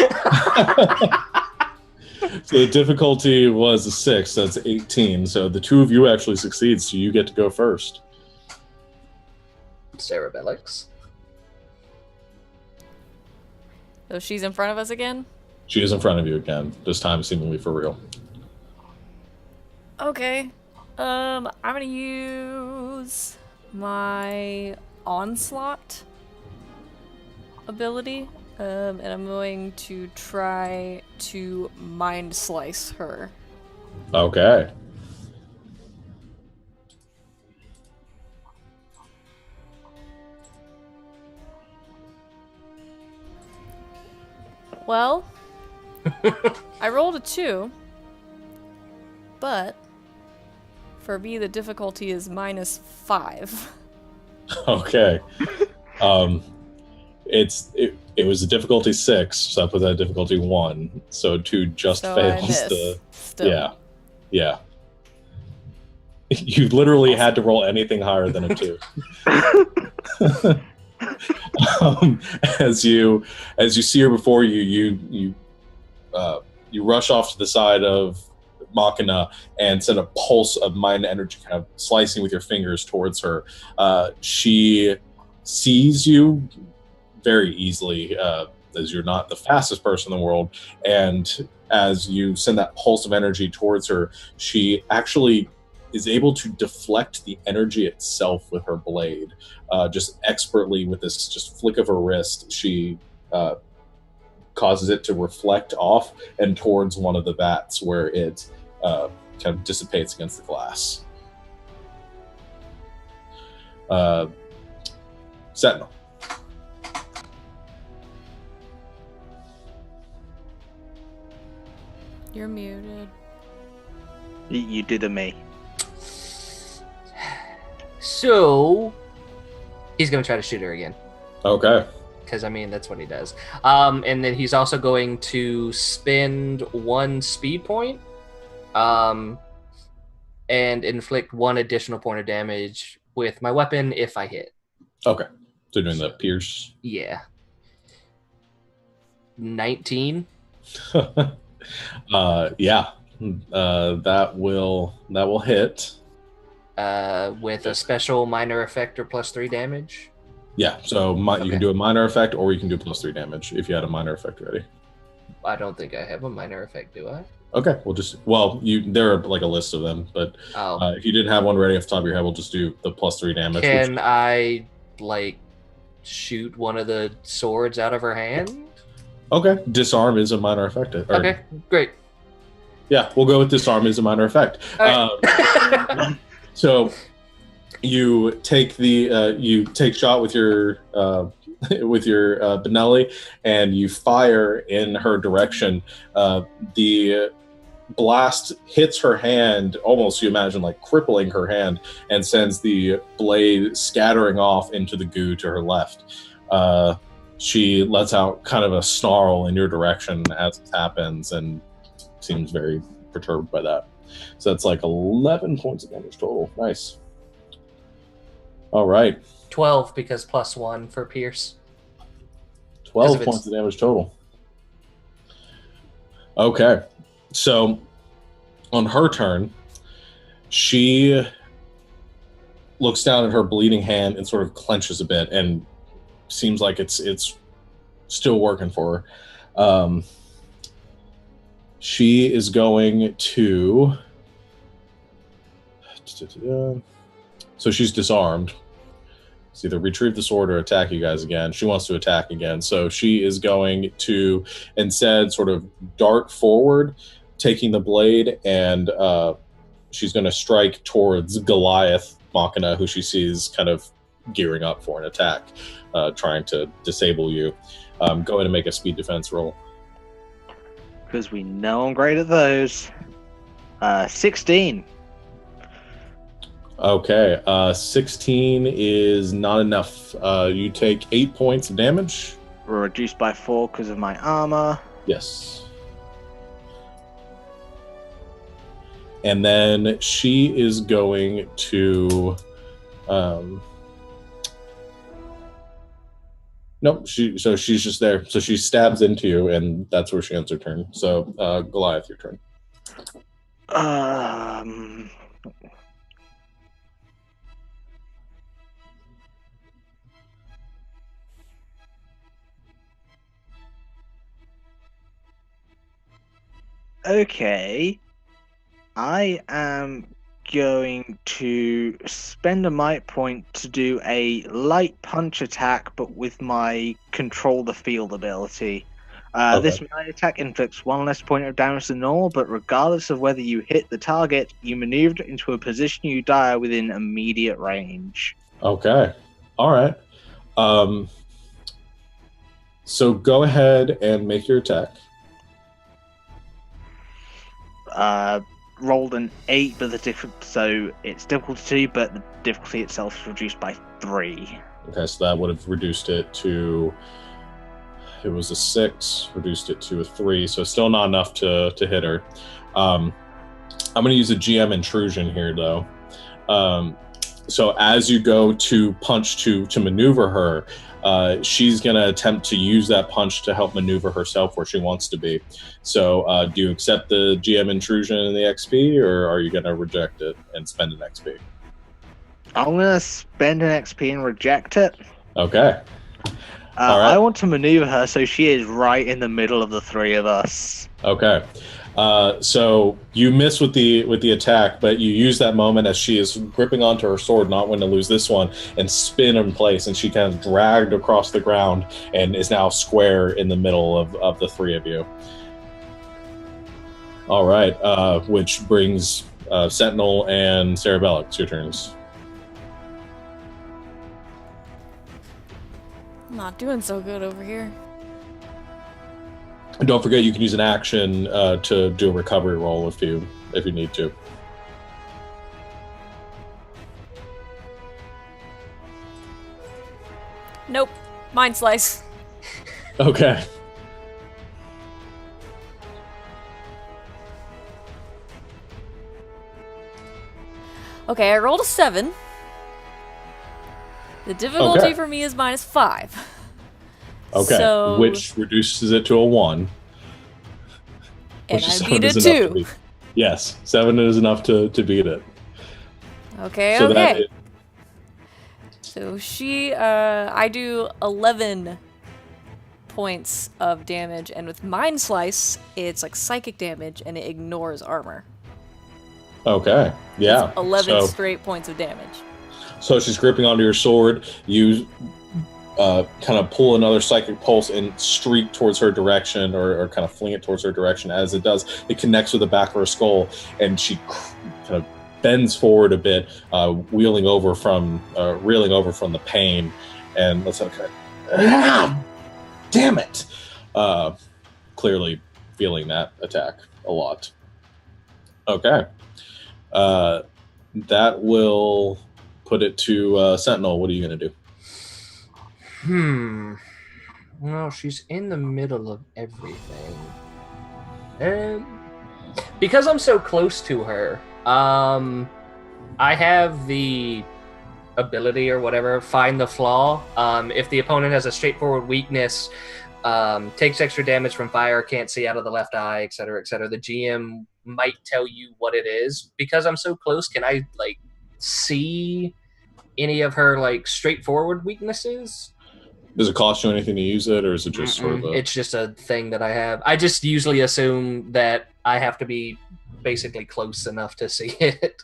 So the difficulty was a 6, that's 18. So the two of you actually succeed, so you get to go first. Cerebellix. So she's in front of us again? She is in front of you again, this time seemingly for real. Okay. I'm gonna use my onslaught ability, and I'm going to try to mind slice her. Okay. Well, I rolled a 2, but for me the difficulty is -5. Okay. It was a difficulty 6, so I put that at difficulty 1. So 2 just So I fails miss the. still. Yeah. You literally had to roll anything higher than a 2. As you see her before you, you rush off to the side of Machina and send a pulse of mind energy kind of slicing with your fingers towards her. She sees you very easily, as you're not the fastest person in the world, and as you send that pulse of energy towards her, she actually is able to deflect the energy itself with her blade, just expertly with this just flick of her wrist. She causes it to reflect off and towards one of the vats where it kind of dissipates against the glass. Sentinel. You're muted. You did a me. So he's going to try to shoot her again. Okay. Because, I mean, that's what he does. And then he's also going to spend 1 speed point and inflict 1 additional point of damage with my weapon if I hit. Okay. So doing the pierce. Yeah. 19. Yeah. That will hit. With a special minor effect or +3 damage. Yeah, so you can do a minor effect, or you can do +3 damage if you had a minor effect ready. I don't think I have a minor effect, do I? Okay, there are like a list of them, but if you didn't have one ready off the top of your head, we'll just do the +3 damage. Can I shoot one of the swords out of her hand? Okay, disarm is a minor effect. Okay, great. Yeah, we'll go with disarm is a minor effect. Right. So you take shot with your Benelli, and you fire in her direction. The blast hits her hand, almost you imagine like crippling her hand, and sends the blade scattering off into the goo to her left. She lets out kind of a snarl in your direction as it happens, and seems very perturbed by that. So that's like 11 points of damage total. Nice. All right. 12 because +1 for Pierce. 12 points of damage total. Okay. So on her turn, she looks down at her bleeding hand and sort of clenches a bit and seems like it's still working for her. She is going to... So she's disarmed. It's either retrieve the sword or attack you guys again. She wants to attack again. So she is going to instead sort of dart forward, taking the blade, and she's going to strike towards Goliath Machina, who she sees kind of gearing up for an attack, trying to disable you. Go ahead and make a speed defense roll. Because we know I'm great at those. 16. Okay, 16 is not enough. You take 8 points of damage. We're reduced by 4 because of my armor. Yes. And then she is going to... Nope, she's just there. So she stabs into you, and that's where she ends her turn. So, Goliath, your turn. Okay. I am going to spend a might point to do a light punch attack, but with my control the field ability. This melee attack inflicts 1 less point of damage than normal, but regardless of whether you hit the target, you maneuver into a position you die within immediate range. Okay. All right. So go ahead and make your attack. Rolled an 8, but so it's difficulty 2, but the difficulty itself is reduced by 3. Okay, so that would have reduced it to... It was a 6, reduced it to a 3, so still not enough to hit her. I'm going to use a GM intrusion here, though. So as you go to punch to maneuver her, she's going to attempt to use that punch to help maneuver herself where she wants to be. So do you accept the GM intrusion and the XP, or are you going to reject it and spend an XP? I'm going to spend an XP and reject it. Okay. All right. I want to maneuver her so she is right in the middle of the 3 of us. Okay. So you miss with the attack, but you use that moment as she is gripping onto her sword, not wanting to lose this one, and spin in place, and she kind of dragged across the ground and is now square in the middle of the 3 of you. All right, which brings Sentinel and Cerebellic to your turns. Not doing so good over here. And don't forget, you can use an action to do a recovery roll if you need to. Nope. Mind slice. Okay. Okay, I rolled a 7. The difficulty for me is -5. Okay, so, which reduces it to a 1. And I beat it too. Yes, 7 is enough to beat it. Okay, so okay. So I do 11 points of damage, and with Mind Slice, it's like psychic damage, and it ignores armor. Okay, yeah. It's 11 straight points of damage. So she's gripping onto your sword. You kind of pull another psychic pulse and streak towards her direction, or kind of fling it towards her direction. As it does, it connects with the back of her skull, and she kind of bends forward a bit, reeling over from the pain. And let's okay. Damn it! Clearly feeling that attack a lot. Okay. That will put it to Sentinel. What are you going to do? Well, she's in the middle of everything. And because I'm so close to her, I have the ability or whatever, find the flaw. If the opponent has a straightforward weakness, takes extra damage from fire, can't see out of the left eye, etc., etc., the GM might tell you what it is. Because I'm so close, can I see any of her straightforward weaknesses? Does it cost you anything to use it, or is it just sort of It's just a thing that I have. I just usually assume that I have to be basically close enough to see it.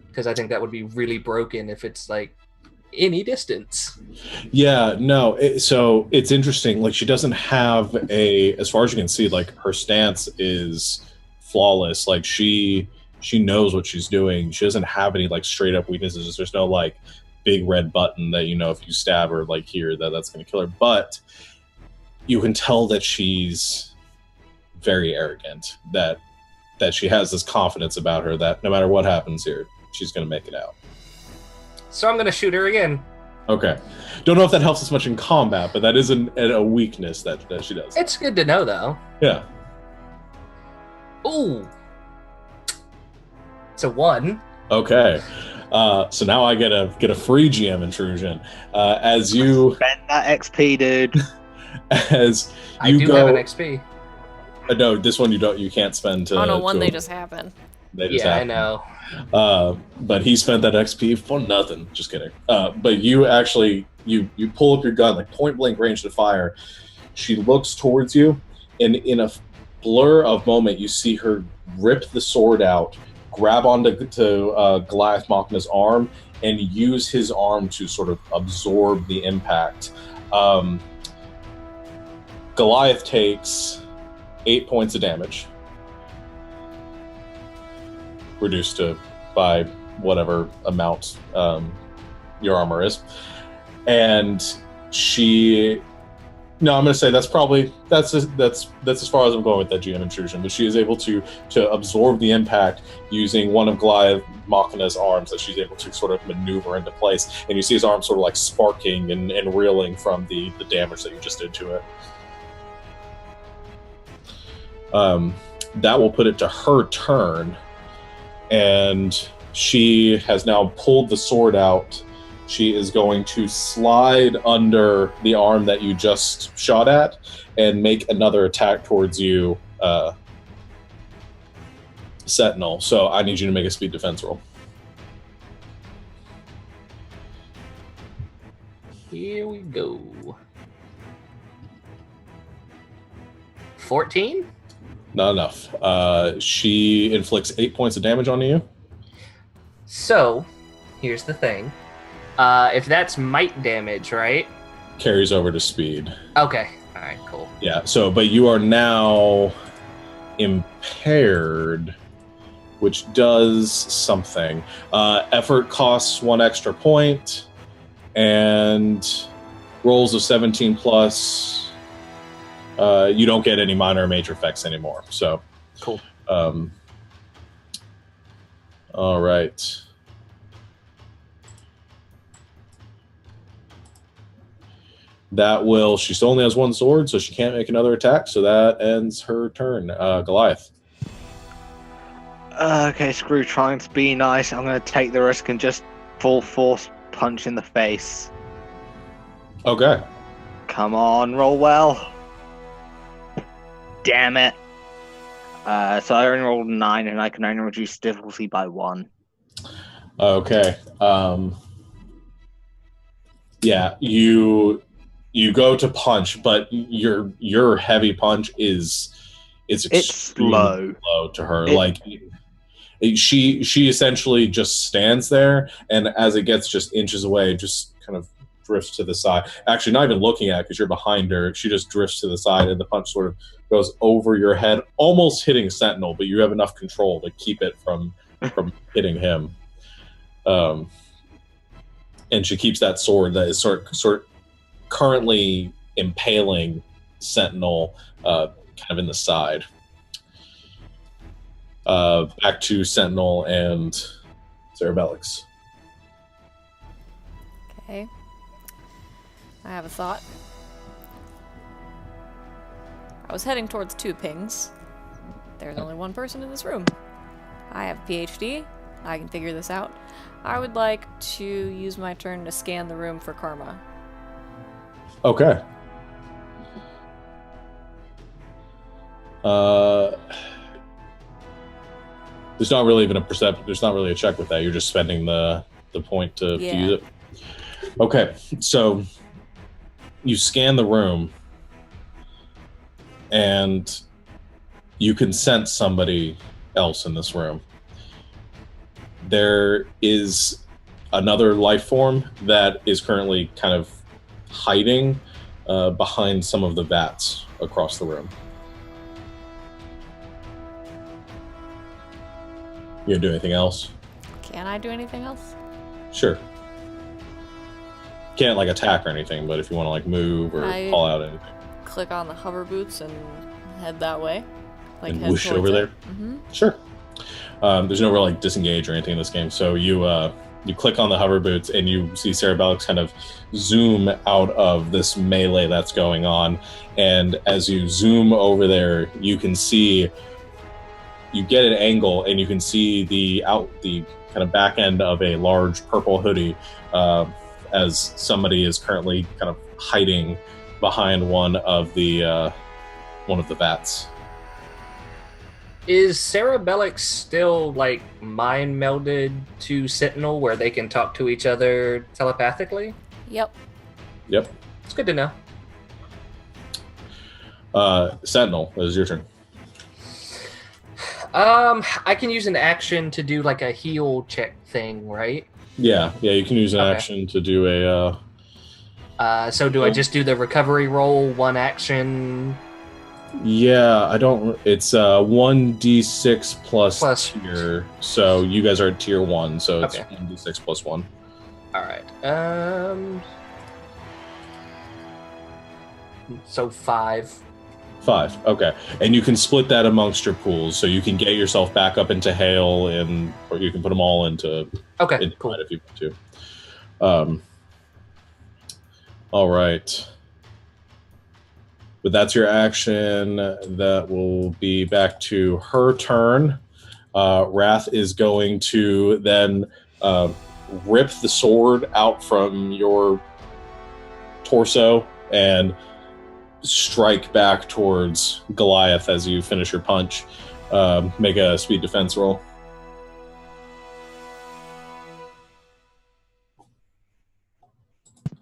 Because because I think that would be really broken if it's like any distance. Yeah, no. So it's interesting. Like, she doesn't have as far as you can see, like, her stance is flawless. Like, she knows what she's doing. She doesn't have any like straight up weaknesses. There's no like big red button that, you know, if you stab her like here, that's going to kill her. But you can tell that she's very arrogant. That she has this confidence about her that no matter what happens here, she's going to make it out. So I'm going to shoot her again. Okay. Don't know if that helps us much in combat, but that is a weakness that she does. It's good to know, though. Yeah. Ooh. It's a 1. Okay. So now I get a free GM intrusion. As you spend that XP, dude. As I you do go, have an XP. No, this one you don't. You can't spend. On a 1, they just happen. They just Yeah, happen. I know. But he spent that XP for nothing. Just kidding. But you actually you pull up your gun, like point blank range to fire. She looks towards you, and in a blur of moment, you see her rip the sword out, grab onto Goliath Machina's arm, and use his arm to sort of absorb the impact. Goliath takes 8 points of damage, reduced by whatever amount your armor is, and she. No, I'm going to say that's as far as I'm going with that GM intrusion. But she is able to absorb the impact using one of Goliath Machina's arms that she's able to sort of maneuver into place. And you see his arm sort of like sparking and reeling from the damage that you just did to it. That will put it to her turn, and she has now pulled the sword out. She is going to slide under the arm that you just shot at and make another attack towards you, Sentinel. So I need you to make a speed defense roll. Here we go. 14? Not enough. She inflicts 8 points of damage onto you. So, here's the thing. If that's might damage, right? Carries over to speed. Okay. All right, cool. Yeah, so, but you are now impaired, which does something. Effort costs 1 extra point, and rolls of 17 plus, you don't get any minor or major effects anymore. So, cool. All right. She still only has 1 sword, so she can't make another attack, so that ends her turn. Goliath. Okay, screw trying to be nice. I'm going to take the risk and just full force punch in the face. Okay. Come on, roll well. Damn it. So I only rolled 9, and I can only reduce difficulty by 1. Okay. Yeah, you go to punch, but your heavy punch is extremely low to her. She essentially just stands there, and as it gets just inches away, just kind of drifts to the side. Actually, not even looking at it because you're behind her. She just drifts to the side, and the punch sort of goes over your head, almost hitting Sentinel, but you have enough control to keep it from hitting him. And she keeps that sword that is sort of currently impaling Sentinel kind of in the side. Back to Sentinel and Cerebellix. Okay. I have a thought. I was heading towards 2 pings. There's only 1 person in this room. I have a PhD. I can figure this out. I would like to use my turn to scan the room for karma. Okay. There's not really even there's not really a check with that. You're just spending the point to use it. Okay, so you scan the room, and you can sense somebody else in this room. there is another life form that is currently kind of hiding behind some of the vats across the room. You gonna do anything else? Can I do anything else? Sure. Can't like attack or anything, but if you want to like move or call out anything. Click on the hover boots and head that way. Like And head whoosh towards over it. there? Mm-hmm. Sure. There's no real like disengage or anything in this game, so you click on the hover boots and you see Cerebellix kind of zoom out of this melee that's going on, and as you zoom over there, you can see, you get an angle and you can see the kind of back end of a large purple hoodie as somebody is currently kind of hiding behind one of the vats. Is Cerebellix still like mind melded to Sentinel where they can talk to each other telepathically? Yep. Yep. It's good to know. Sentinel, it is your turn. I can use an action to do like a heal check thing, right? Yeah, you can use an Okay. action to do a... So do I just do the recovery roll, one action? Yeah, I don't... It's 1d6 Plus- tier, so you guys are at tier 1, so it's Okay. 1d6 plus 1. All right. So 5. 5, okay. And you can split that amongst your pools, so you can get yourself back up into Hail, or you can put them all into Okay, cool. if you want to. All right. But that's your action. That will be back to her turn. Wrath is going to then rip the sword out from your torso and strike back towards Goliath as you finish your punch. Make a speed defense roll.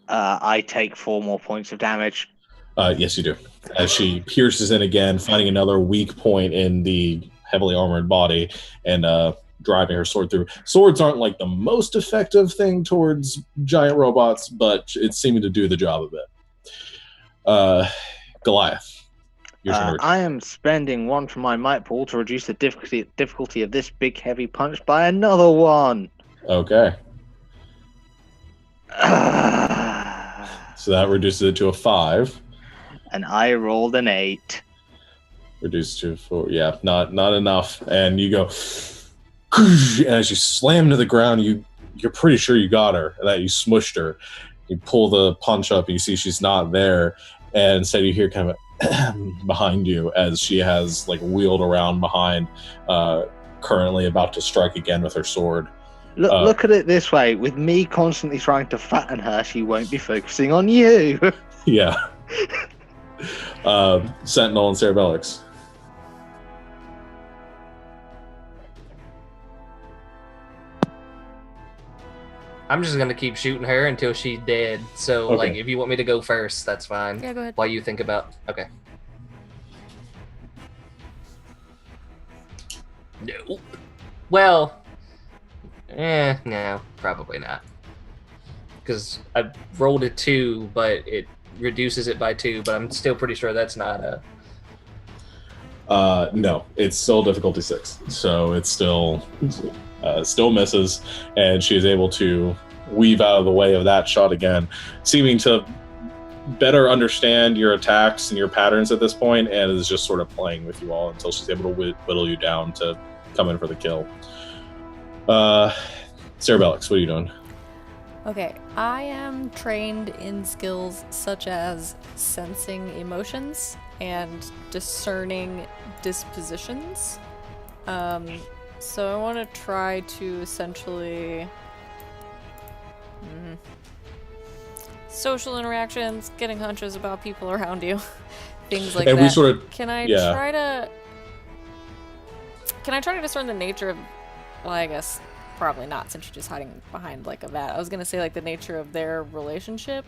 I take 4 more points of damage. Yes, you do. As she pierces in again, finding another weak point in the heavily armored body and driving her sword through. Swords aren't like the most effective thing towards giant robots, but it's seeming to do the job of it. Goliath, your turn. I am spending 1 from my might pool to reduce the difficulty of this big heavy punch by another 1. Okay, so that reduces it to a 5. And I rolled an 8. Reduced to 4. Yeah, not enough. And you go, and as you slam to the ground, you're pretty sure you got her, that you smushed her. You pull the punch up, and you see she's not there, and instead you hear kind of behind you as she has like wheeled around behind, currently about to strike again with her sword. Look at it this way: with me constantly trying to fatten her, she won't be focusing on you. Yeah. Sentinel and Cerebellix. I'm just gonna keep shooting her until she's dead. So, Okay. like, if you want me to go first, that's fine. Yeah, go ahead. While you think about, okay. No. Well, no, probably not. Because I rolled a 2, but it reduces it by 2. But I'm still pretty sure that's not a. No, it's still difficulty 6, so it's still misses, and she is able to weave out of the way of that shot again, seeming to better understand your attacks and your patterns at this point, and is just sort of playing with you all until she's able to whittle you down to come in for the kill. Cerebellix, what are you doing? Okay, I am trained in skills such as sensing emotions and discerning dispositions. So I want to try to essentially... social interactions, getting hunches about people around you, things like And that. we sort of... Can I yeah. try to... Can I try to discern the nature of... Well, I guess probably not, since you're just hiding behind, like, a vat. I was gonna say, like, the nature of their relationship.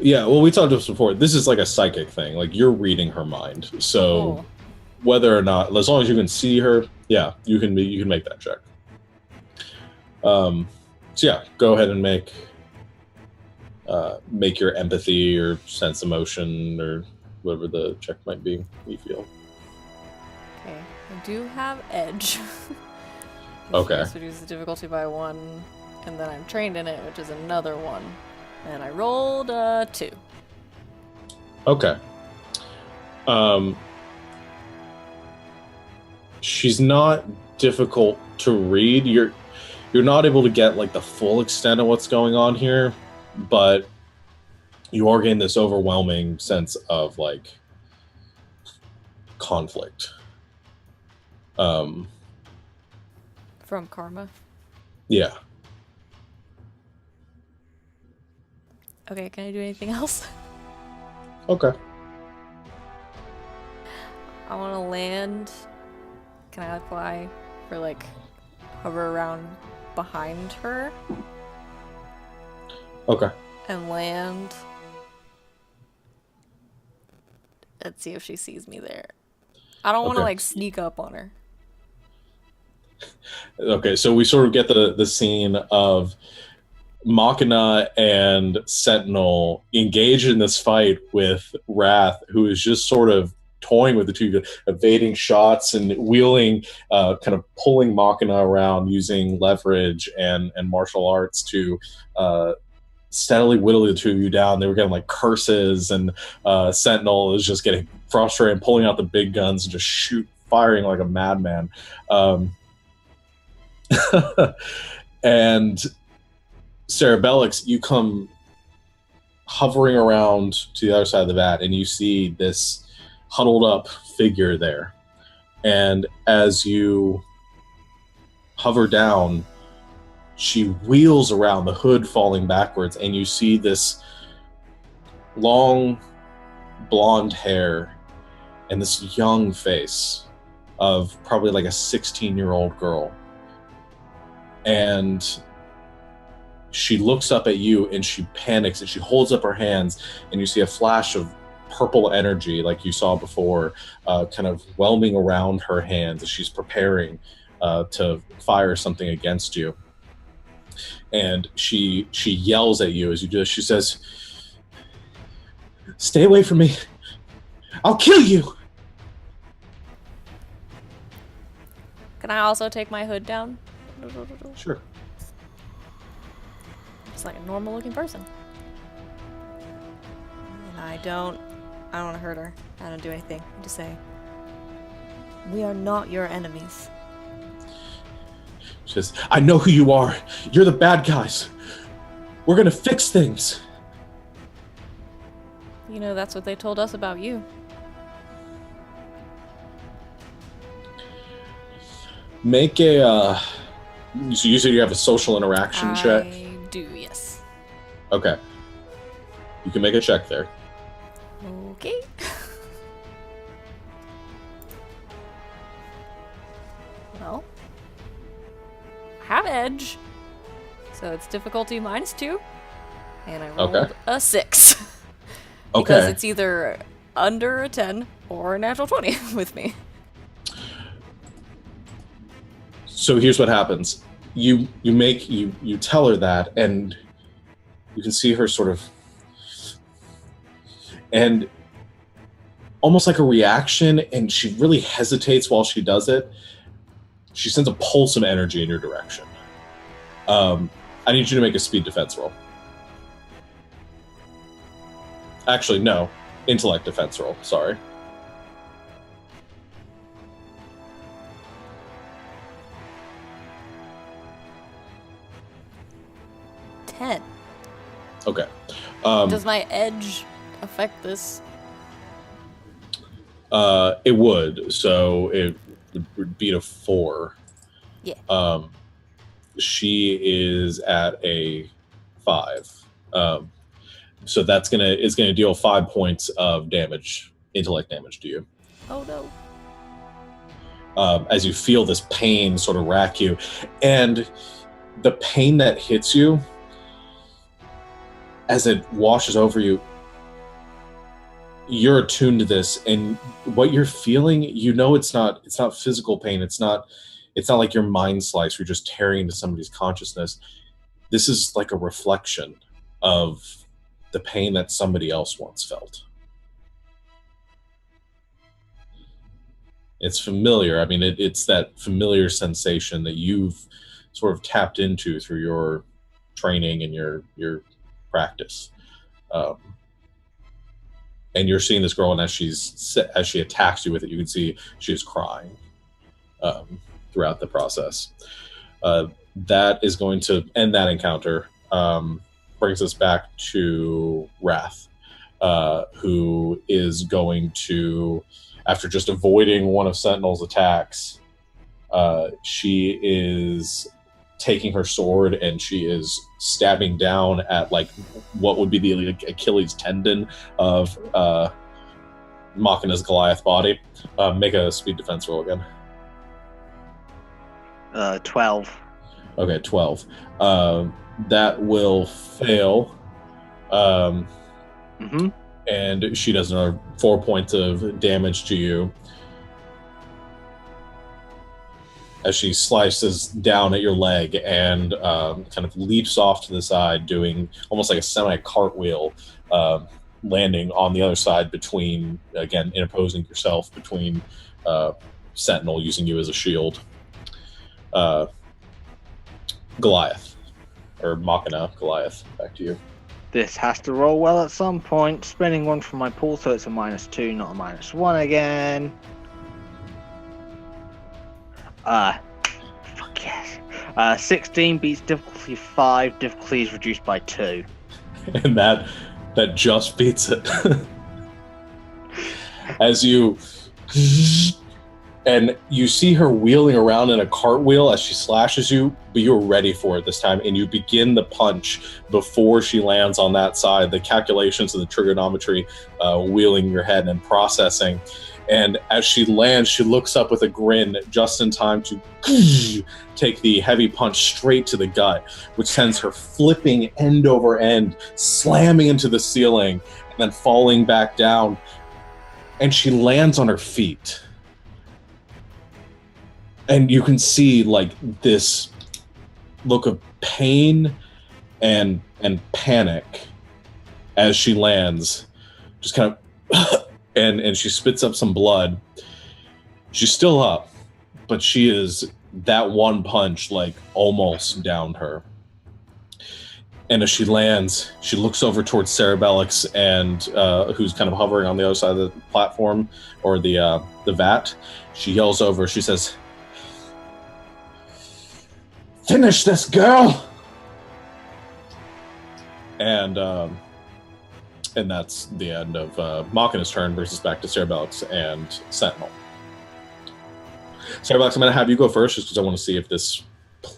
Yeah, well, we talked about this before. This is like a psychic thing. Like, you're reading her mind. So Cool. whether or not, as long as you can see her, yeah, you can make that check. So yeah, go ahead and make your empathy or sense emotion or whatever the check might be you feel. Okay, I do have edge. Okay. This reduces the difficulty by 1, and then I'm trained in it, which is another 1. And I rolled a 2. Okay. She's not difficult to read. You're not able to get like the full extent of what's going on here, but you are getting this overwhelming sense of like conflict. From Karma. Yeah. Okay, can I do anything else? Okay. I want to land. Can I fly for like hover around behind her Okay. and land? Let's see if she sees me there. I don't want to Okay. like sneak up on her. Okay, so we sort of get the scene of Machina and Sentinel engage in this fight with Wrath, who is just sort of toying with the two, evading shots and wheeling, kind of pulling Machina around using leverage and martial arts to steadily whittle the two of you down. They were getting like curses, and Sentinel is just getting frustrated and pulling out the big guns and just firing like a madman. And Cerebellix, you come hovering around to the other side of the vat, and you see this huddled up figure there. And as you hover down, she wheels around, the hood falling backwards, and you see this long blonde hair and this young face of probably like a 16-year-old girl. And she looks up at you and she panics and she holds up her hands, and you see a flash of purple energy like you saw before, kind of whelming around her hands as she's preparing to fire something against you. And she yells at you as you do this. She says, "Stay away from me. I'll kill you." Can I also take my hood down? Sure. It's like a normal looking person. And I don't want to hurt her. I don't do anything. I just say, we are not your enemies. She says, "I know who you are. You're the bad guys. We're gonna fix things." You know, that's what they told us about you. Make a, so you said you have a social interaction check? I do, yes. Okay. You can make a check there. Okay. Well, I have edge, so it's difficulty -2, and I rolled a 6. Because it's either under a 10 or a natural 20 with me. So here's what happens. You tell her that, and you can see her sort of, and almost like a reaction, and she really hesitates while she does it. She sends a pulse of energy in your direction. I need you to make a speed defense roll. Actually, no. Intellect defense roll, sorry. Okay. Does my edge affect this? It would, so it would beat a 4. Yeah. She is at a 5. So it's gonna deal 5 points of damage, intellect damage to you. Oh no. As you feel this pain sort of rack you, and the pain that hits you, as it washes over you, you're attuned to this, and what you're feeling, you know, it's not physical pain. It's not It's not like your mind slice, you're just tearing into somebody's consciousness. This is like a reflection of the pain that somebody else once felt. It's familiar. I mean, it's that familiar sensation that you've sort of tapped into through your training and your practice. And you're seeing this girl, and as she attacks you with it, you can see she is crying throughout the process. That is going to end that encounter. Brings us back to Wrath, who is going to, after just avoiding one of Sentinel's attacks, she is taking her sword and she is stabbing down at like what would be the Achilles tendon of Machina's Goliath body. Make a speed defense roll again. 12. Okay, 12. That will fail. And she does another 4 points of damage to you as she slices down at your leg and kind of leaps off to the side, doing almost like a semi-cartwheel, landing on the other side between, again, interposing yourself between Sentinel, using you as a shield. Goliath, or Machina Goliath, back to you. This has to roll well at some point. Spending one from my pool, so it's a -2, not a -1 again. Fuck yes. 16 beats difficulty 5. Difficulty is reduced by 2. And that just beats it. As you... And you see her wheeling around in a cartwheel as she slashes you, but you're ready for it this time, and you begin the punch before she lands on that side. The calculations of the trigonometry wheeling your head and processing. And as she lands, she looks up with a grin just in time to take the heavy punch straight to the gut, which sends her flipping end over end, slamming into the ceiling, and then falling back down. And she lands on her feet. And you can see like this look of pain and panic as she lands, just kind of, and she spits up some blood. She's still up, but she is, that one punch like almost downed her. And as she lands, she looks over towards Cerebellix, and who's kind of hovering on the other side of the platform, or the vat. She yells over. She says, "Finish this, girl!" And that's the end of Machina's turn. Brings us back to Cerebellix and Sentinel. Cerebellix, I'm going to have you go first, just because I want to see if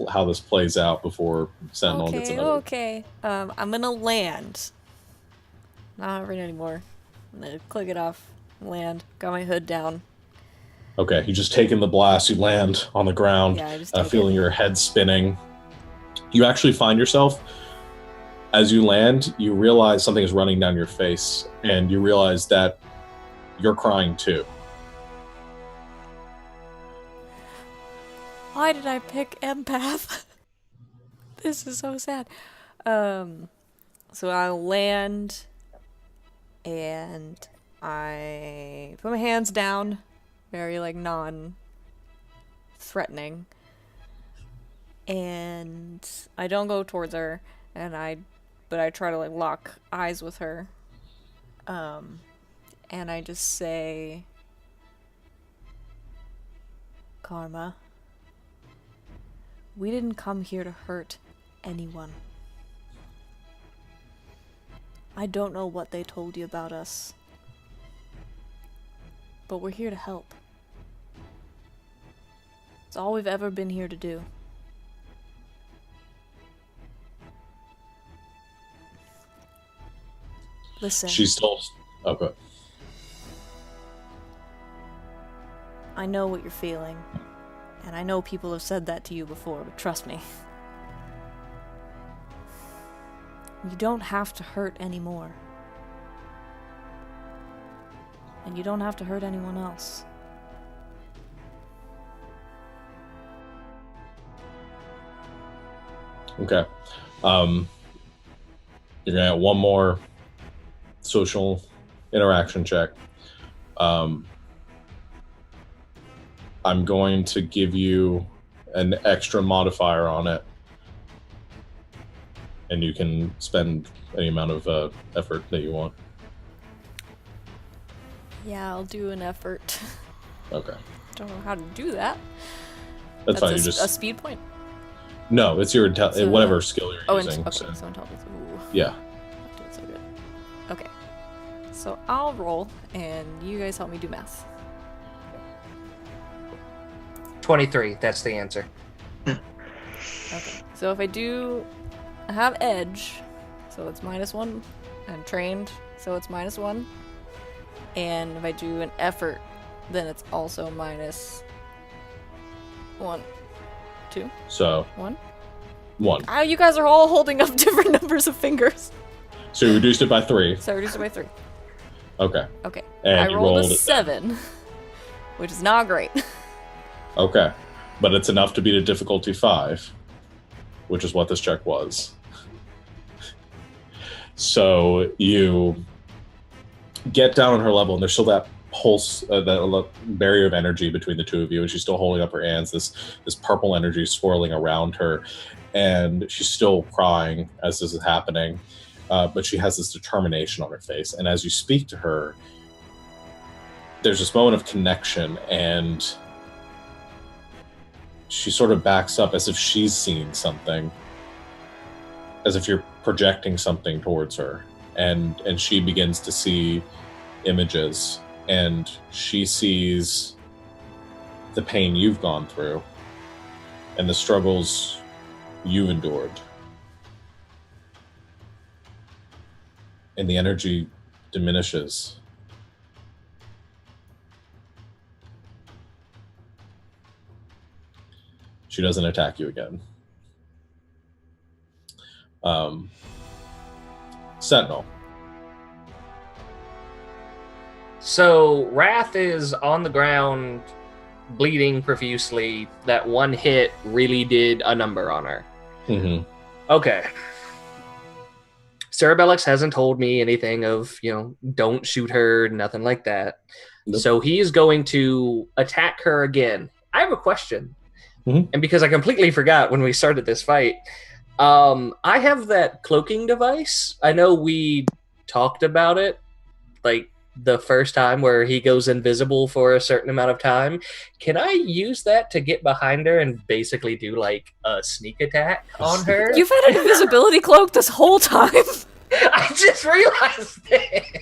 how this plays out before Sentinel gets another. Okay. I'm gonna land. Not hovering anymore. I'm gonna click it off. Land. Got my hood down. Okay, you just taking the blast. You land on the ground, Yeah, I just feeling your head spinning. You actually find yourself, as you land, you realize something is running down your face, and you realize that you're crying too. Why did I pick empath? This is so sad. So I land, and I put my hands down, very like non-threatening, and I don't go towards her, but I try to like lock eyes with her, and I just say, "Karma, we didn't come here to hurt anyone. I don't know what they told you about us, but we're here to help. It's all we've ever been here to do." Listen. She's still... Okay. I know what you're feeling, and I know people have said that to you before, but trust me. You don't have to hurt anymore. And you don't have to hurt anyone else. Okay. You're gonna get one more social interaction check. I'm going to give you an extra modifier on it, and you can spend any amount of effort that you want. Yeah, I'll do an effort. Okay. Don't know how to do that. That's fine. A, You just a speed point? no. It's your So- whatever skill you're Oh, using. okay, so- so intelligence. Ooh, yeah. I'm doing so good. Okay. So I'll roll, and you guys help me do math. 23, that's the answer. Okay. So if I have edge, so it's -1. I'm trained, so it's -1. And if I do an effort, then it's also -1. 2? So 1? 1. Ah, you guys are all holding up different numbers of fingers. So you reduced it by 3. So I reduced it by 3. Okay. Okay. And I you rolled a rolled it. 7, which is not great. Okay. But it's enough to beat a difficulty 5, which is what this check was. So you get down on her level, and there's still that pulse, that barrier of energy between the two of you, and she's still holding up her hands, this purple energy swirling around her, and she's still crying as this is happening, but she has this determination on her face, and as you speak to her, there's this moment of connection, and she sort of backs up as if she's seen something, as if you're projecting something towards her, and she begins to see images, and she sees the pain you've gone through and the struggles you've endured, and the energy diminishes. She doesn't attack you again. Sentinel. So Wrath is on the ground, bleeding profusely. That one hit really did a number on her. Mm-hmm. Okay. Cerebellix hasn't told me anything of, don't shoot her, nothing like that. Nope. So he is going to attack her again. I have a question. Mm-hmm. And because I completely forgot when we started this fight, I have that cloaking device. I know we talked about it, like the first time where he goes invisible for a certain amount of time. Can I use that to get behind her and basically do like a sneak attack on her? You've had an invisibility cloak this whole time. I just realized it.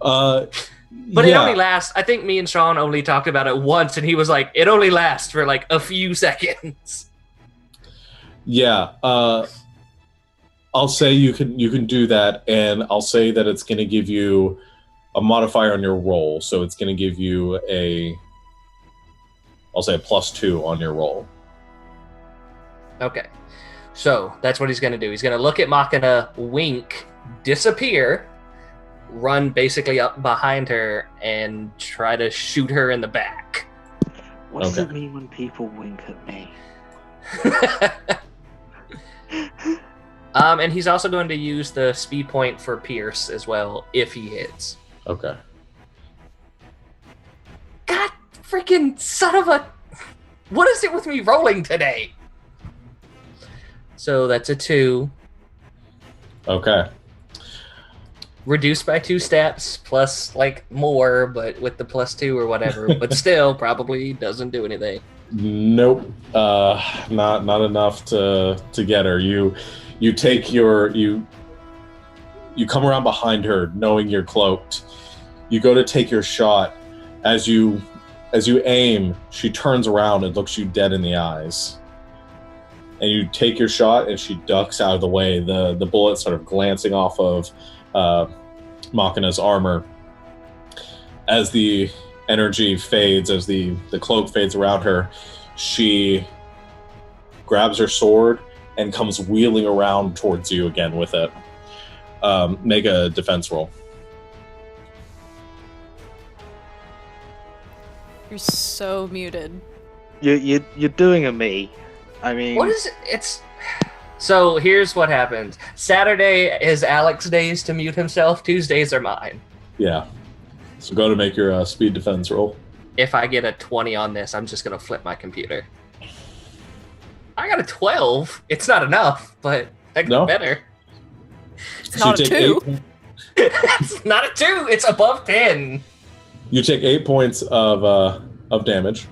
But yeah. it only lasts, I think me and Sean only talked about it once, and he was like, it only lasts for like a few seconds. Yeah. I'll say you can do that, and I'll say that it's going to give you a modifier on your roll, so it's going to give you I'll say a +2 on your roll. Okay. So that's what he's going to do. He's going to look at Machina, wink, disappear, run basically up behind her, and try to shoot her in the back. What does it mean when people wink at me? And he's also going to use the speed point for Pierce as well, if he hits. Okay. God freaking son of a... What is it with me rolling today? So that's a 2. Okay. Reduced by 2 steps, plus like more, but with the +2 or whatever. But still, probably doesn't do anything. Nope. Not enough to get her. You take you come around behind her, knowing you're cloaked. You go to take your shot. As you aim, she turns around and looks you dead in the eyes. And you take your shot, and she ducks out of the way. The bullet sort of glancing off of Machina's armor. As the energy fades, as the cloak fades around her, she grabs her sword and comes wheeling around towards you again with it. Make a defense roll. You're so muted. You're doing a me. I mean, What is it? It's... So here's what happens. Saturday is Alex days to mute himself. Tuesdays are mine. Yeah. So go to make your speed defense roll. If I get a 20 on this, I'm just going to flip my computer. I got a 12. It's not enough, but I got better. It's not a 2. It's not a 2. It's above 10. You take 8 points of damage.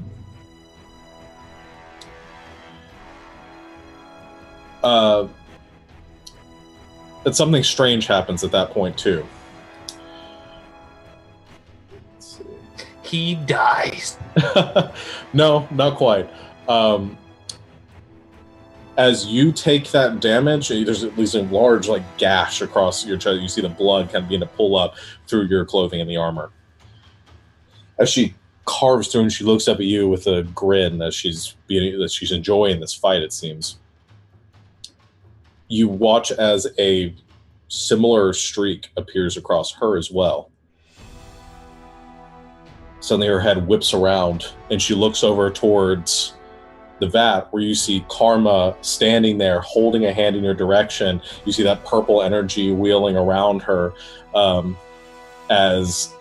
But something strange happens at that point too. Let's see. He dies. No, not quite. As you take that damage, there's at least a large gash across your chest. You see the blood kind of begin to pull up through your clothing and the armor. As she carves through and she looks up at you with a grin that she's enjoying this fight, it seems. You watch as a similar streak appears across her as well. Suddenly her head whips around and she looks over towards the vat where you see Karma standing there holding a hand in your direction. You see that purple energy wheeling around her as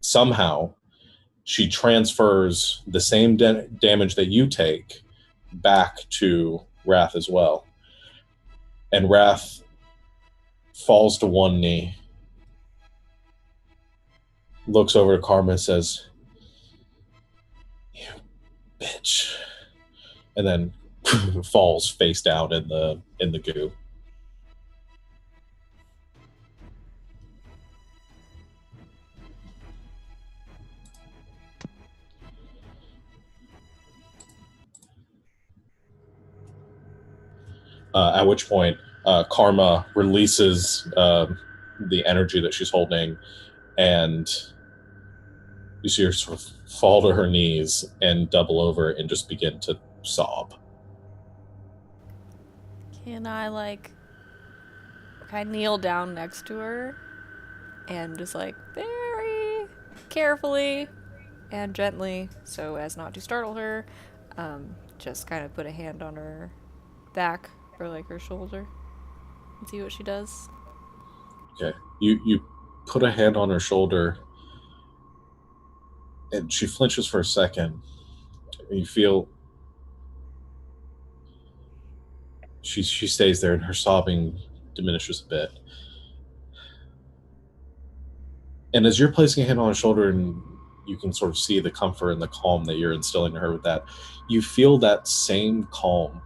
somehow she transfers the same damage that you take back to Wrath as well. And Wrath falls to one knee, looks over to Karma and says, "You bitch," and then falls face down in the goo. At which point, Karma releases the energy that she's holding, and you see her sort of fall to her knees and double over and just begin to sob. Can I kneel down next to her and just very carefully and gently, so as not to startle her, just kind of put a hand on her back or her shoulder and see what she does. Okay. You put a hand on her shoulder and she flinches for a second. And you feel she stays there and her sobbing diminishes a bit. And as you're placing a hand on her shoulder and you can sort of see the comfort and the calm that you're instilling in her with that, you feel that same calm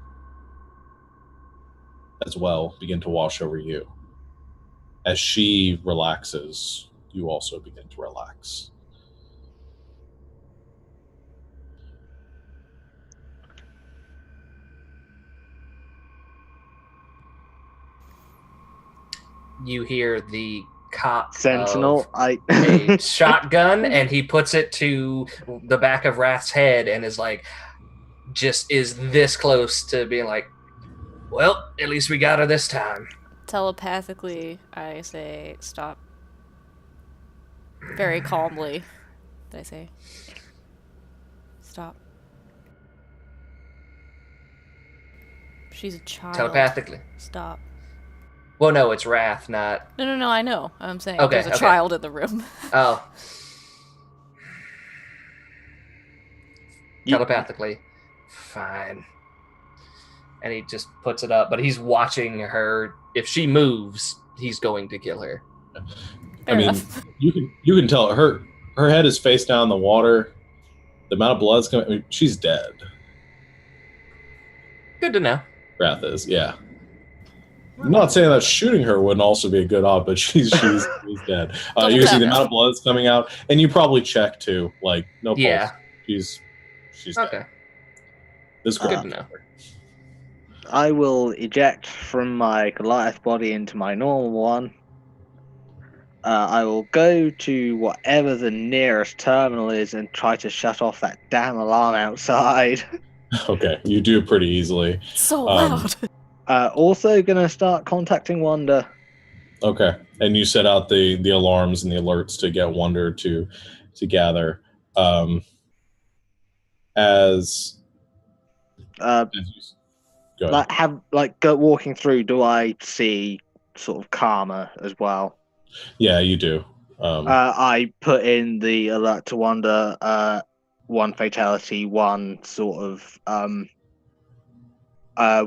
as well begin to wash over you. As she relaxes, you also begin to relax. You hear the cop Sentinel, a shotgun, and he puts it to the back of Wrath's head and is this close to being well, at least we got her this time. Telepathically, I say, stop. Very calmly, I say, stop. She's a child. Telepathically. Stop. Well, no, it's Wrath, not... No, I know. I'm saying there's a child in the room. Oh. Telepathically. Fine. And he just puts it up, but he's watching her. If she moves, he's going to kill her. Fair enough. you can tell her head is face down in the water. The amount of blood's coming. She's dead. Good to know. Wrath is, yeah. I'm not saying that shooting her wouldn't also be a good op, but she's dead. You can see the amount of blood that's coming out, and you probably check too. No pulse. Yeah. She's okay. Dead. This is good to know. I will eject from my Goliath body into my normal one. I will go to whatever the nearest terminal is and try to shut off that damn alarm outside. Okay, you do pretty easily. So loud. Also gonna start contacting W.O.N.D.R. Okay, and you set out the alarms and the alerts to get W.O.N.D.R to gather. As Go ahead. Walking through, do I see sort of karma as well? Yeah, you do. I put in the alert to W.O.N.D.R, one fatality, one sort of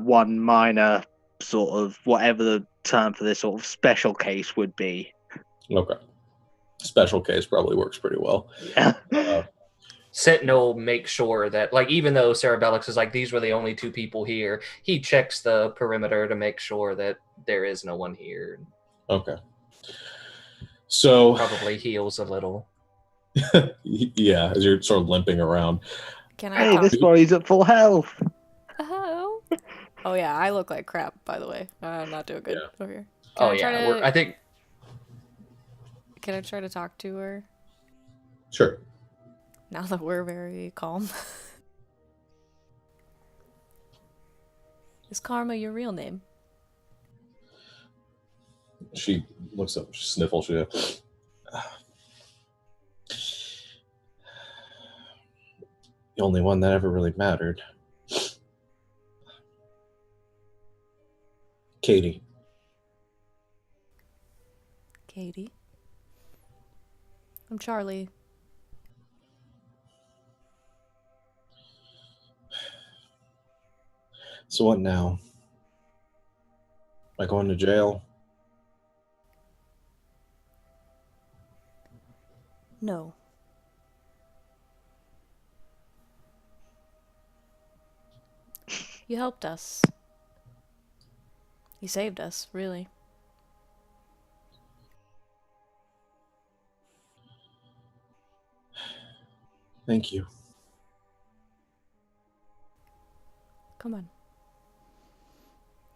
one minor sort of whatever the term for this sort of special case would be. Okay. Special case probably works pretty well. Yeah. Sentinel makes sure that, like, even though Cerebellix is like, these were the only two people here, he checks the perimeter to make sure that there is no one here. Okay. So probably heals a little. yeah, as you're sort of limping around. Can I Hey, talk? this body's at full health. Oh. Oh yeah, I look like crap, by the way. I'm not doing good over here. I think. Can I try to talk to her? Sure. Now that we're very calm. Is Karma your real name? She looks up, she sniffles. She goes, the only one that ever really mattered. Katie. Katie. I'm Charlie. So what now? Am I going to jail? No. You helped us. You saved us, really. Thank you. Come on.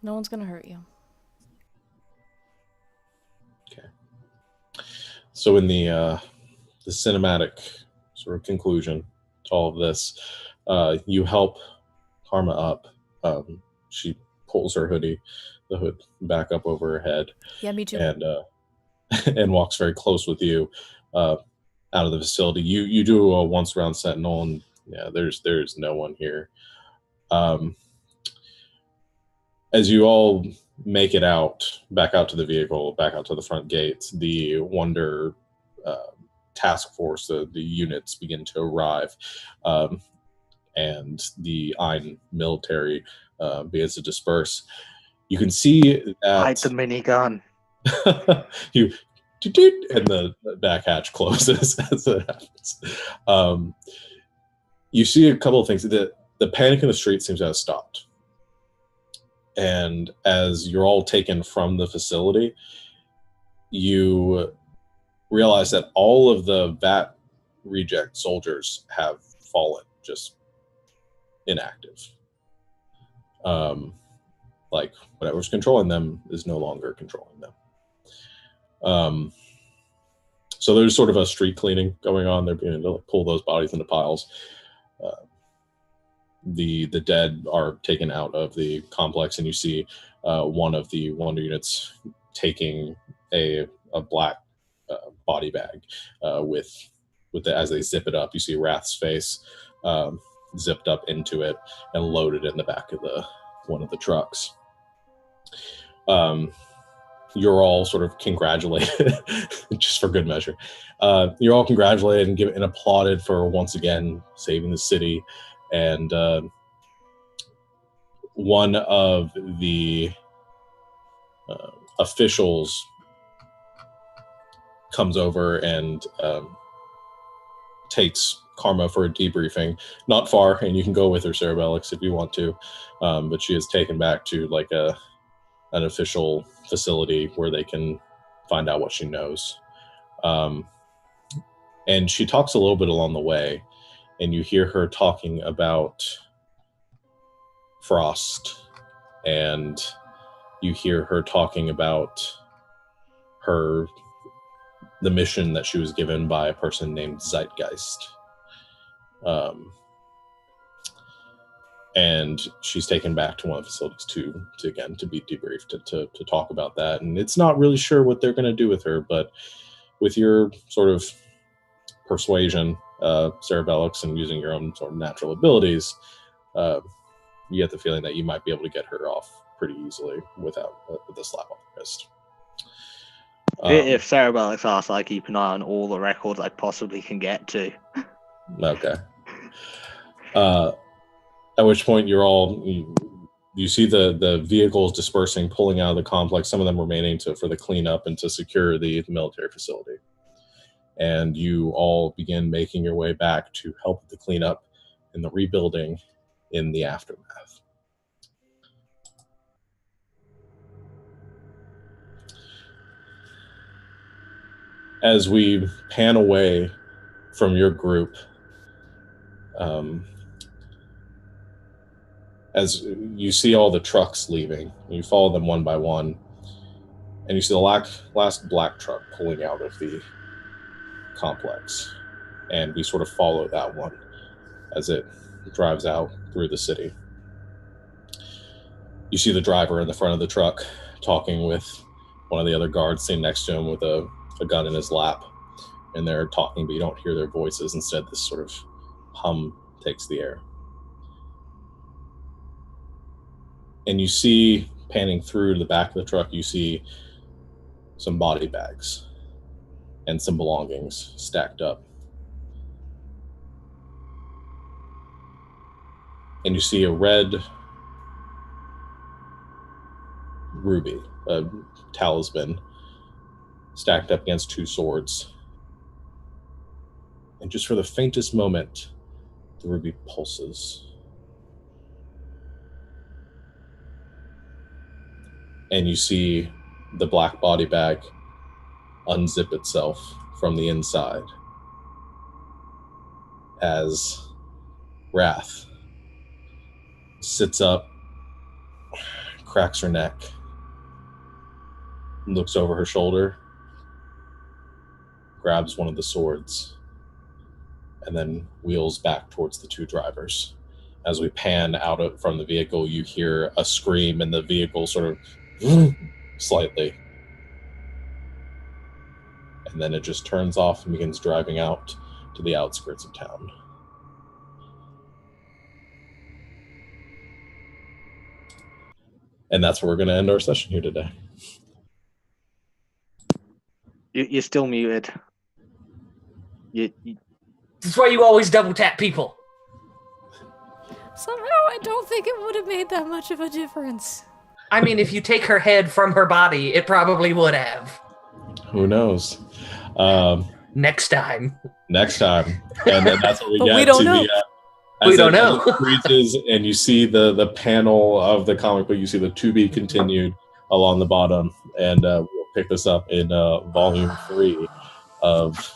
No one's gonna hurt you. Okay. So in the cinematic sort of conclusion to all of this, you help Karma up. She pulls her the hood back up over her head. Yeah, me too. And and walks very close with you out of the facility. You do a once round Sentinel, and yeah, there's no one here. As you all make it back out to the vehicle, back out to the front gates, the W.O.N.D.R task force, the units begin to arrive, and the Ein military begins to disperse. You can see that Hide the minigun. you and the back hatch closes as it happens. You see a couple of things. The panic in the street seems to have stopped. And as you're all taken from the facility, you realize that all of the VAT reject soldiers have fallen, just inactive. Like whatever's controlling them is no longer controlling them. So there's sort of a street cleaning going on. They're beginning to pull those bodies into piles. The dead are taken out of the complex, and you see one of the W.O.N.D.R units taking a black body bag with as they zip it up. You see Wrath's face zipped up into it and loaded in the back of one of the trucks. You're all sort of congratulated, just for good measure. You're all congratulated and applauded for once again saving the city. And one of the officials comes over and takes Karma for a debriefing. Not far, and you can go with her, Cerebellix, if you want to. But she is taken back to like an official facility where they can find out what she knows. And she talks a little bit along the way, and you hear her talking about F.R.O.S.T, and you hear her talking about the mission that she was given by a person named Zeitgeist. And she's taken back to one of the facilities to be debriefed to talk about that. And it's not really sure what they're going to do with her, but with your sort of persuasion, Cerebellix, and using your own sort of natural abilities, you get the feeling that you might be able to get her off pretty easily without with a slap on the wrist. If Cerebelic's asked, I keep an eye on all the records I possibly can get to. Okay. At which point you're all you see the vehicles dispersing, pulling out of the complex. Some of them remaining for the cleanup and to secure the military facility. And you all begin making your way back to help with the cleanup and the rebuilding in the aftermath. As we pan away from your group, as you see all the trucks leaving, you follow them one by one, and you see the last black truck pulling out of the complex, and we sort of follow that one as it drives out through the city. You see the driver in the front of the truck talking with one of the other guards sitting next to him with a gun in his lap, and they're talking, but you don't hear their voices. Instead, this sort of hum takes the air. And you see, panning through to the back of the truck, you see some body bags and some belongings stacked up. And you see a red ruby, a talisman, stacked up against two swords. And just for the faintest moment, the ruby pulses. And you see the black body bag unzip itself from the inside as Wrath sits up, cracks her neck, looks over her shoulder, grabs one of the swords, and then wheels back towards the two drivers. As we pan out from the vehicle, you hear a scream, and the vehicle sort of slightly. And then it just turns off and begins driving out to the outskirts of town. And that's where we're going to end our session here today. You're still muted. That's why you always double tap people. Somehow I don't think it would have made that much of a difference. I mean, if you take her head from her body, it probably would have. Who knows? Next time. And then that's what we But get we don't to know. as We don't know. it freezes, and you see the panel of the comic book. You see the to be continued along the bottom, and we'll pick this up in volume 3 of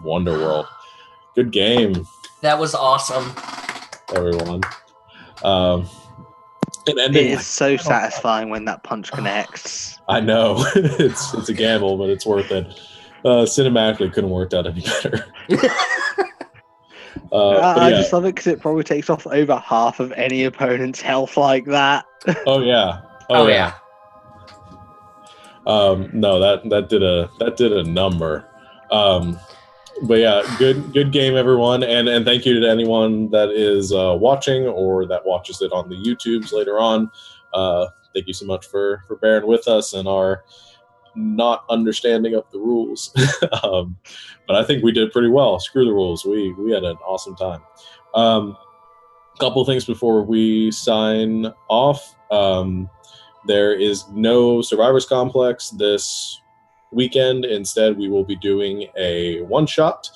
Wonder-World. Good game, That was awesome. everyone. An It ending. is so satisfying when that punch connects. I know it's a gamble, but it's worth it. Cinematically, couldn't have worked out any better. I just love it because it probably takes off over half of any opponent's health like that. Oh yeah. No, that did a number. But yeah, good game, everyone, and thank you to anyone that is watching or that watches it on the YouTubes later on. Thank you so much for bearing with us and our not understanding of the rules. But I think we did pretty well. Screw the rules. We had an awesome time. Couple things before we sign off. There is no Survivors Complex this weekend. Instead, we will be doing a one-shot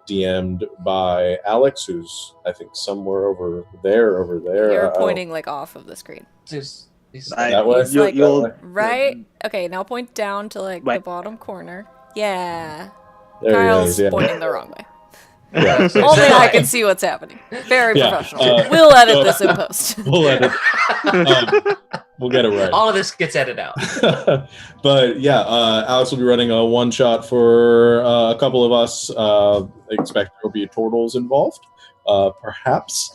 DM'd by Alex, who's I think somewhere over there. You're pointing like off of the screen. That way? He's like, That way? right? Okay, now point down to like the bottom corner. Yeah. There Kyle's he is, yeah. pointing the wrong way. Yeah. Only I can see what's happening. Very Yeah, professional. We'll edit this in post. We'll edit. We'll get it right. All of this gets edited out. But yeah, Alex will be running a one shot for a couple of us. Expect there will be turtles involved, perhaps.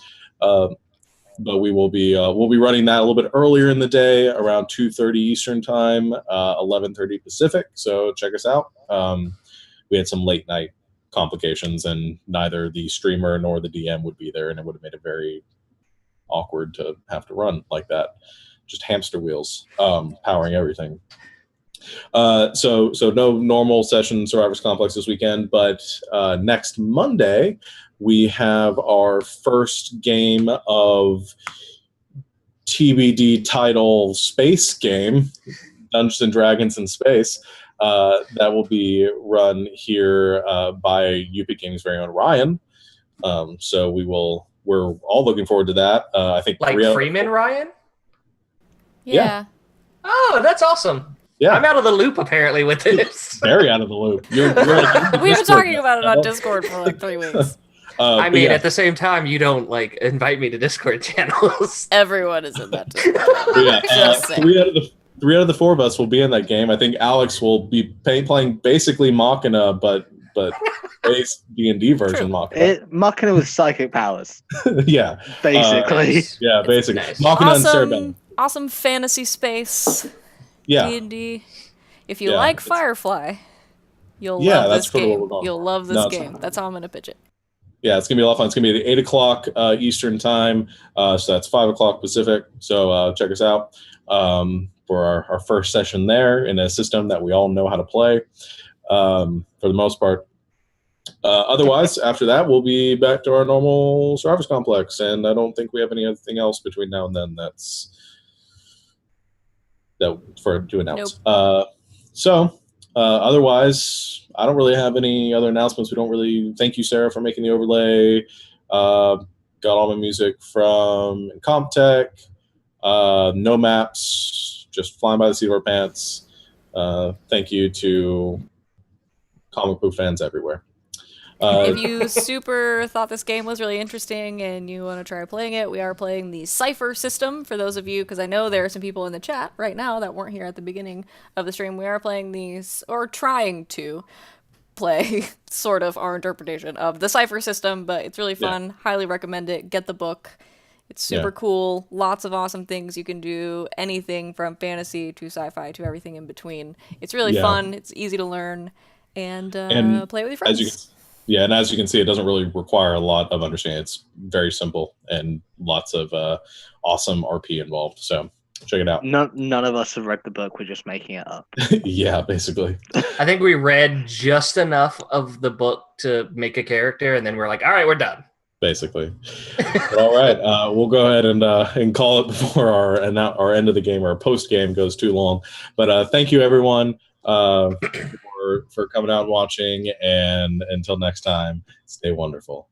But we'll be running that a little bit earlier in the day, around 2:30 Eastern time, 11:30 Pacific. So check us out. We had some late night complications, and neither the streamer nor the DM would be there, and it would have made it very awkward to have to run like that. Just hamster wheels powering everything. So no normal session Survivors Complex this weekend, but next Monday we have our first game of TBD title space game, Dungeons and Dragons in Space, that will be run here by UP Gaming's very own Ryan. So we're all looking forward to that. I think Like Freeman Ryan? Yeah. Oh, that's awesome. Yeah. I'm out of the loop apparently with this. Very out of the loop. You're like, We've been talking about it on Discord for like 3 weeks. I mean, at the same time, you don't like invite me to Discord channels. Everyone is in that Discord channel. Yeah, Just saying. three out of the 4 of us will be in that game. I think Alex will be playing basically Machina, but base D&D version Machina. Machina with psychic powers. Yeah, basically. Yeah, basically. Nice. Machina and Cerebellum. Awesome fantasy space. Yeah. D&D. If you like Firefly, you'll love that's this sort of what game. we're going You'll for. love this game. That's how I'm gonna pitch it. Yeah, it's gonna be a lot of fun. It's gonna be at 8 o'clock Eastern time, so that's 5 o'clock Pacific. So check us out for our first session there in a system that we all know how to play for the most part. Otherwise, after that, we'll be back to our normal Survivors Complex, and I don't think we have anything else between now and then that's to announce. Nope. Otherwise, I don't really have any other announcements. We don't really. Thank you, Sarah, for making the overlay. Got all my music from Comptech. No maps, just flying by the seat of our pants. Thank you to comic book fans everywhere. If you super thought this game was really interesting and you want to try playing it, we are playing the Cypher system for those of you, because I know there are some people in the chat right now that weren't here at the beginning of the stream. We are playing these, or trying to play sort of our interpretation of the Cypher system, but it's really fun. Highly recommend it. Get the book. It's super cool. Lots of awesome things you can do. Anything from fantasy to sci-fi to everything in between. It's really fun. It's easy to learn and play with your friends. And as you can see, it doesn't really require a lot of understanding. It's very simple and lots of awesome RP involved. So check it out. None of us have read the book. We're just making it up. Yeah, basically. I think we read just enough of the book to make a character, and then we're like, all right, we're done. Basically. All right. We'll go ahead and call it before our end of the game or post game goes too long. But thank you, everyone. For coming out and watching, and until next time, stay wonderful.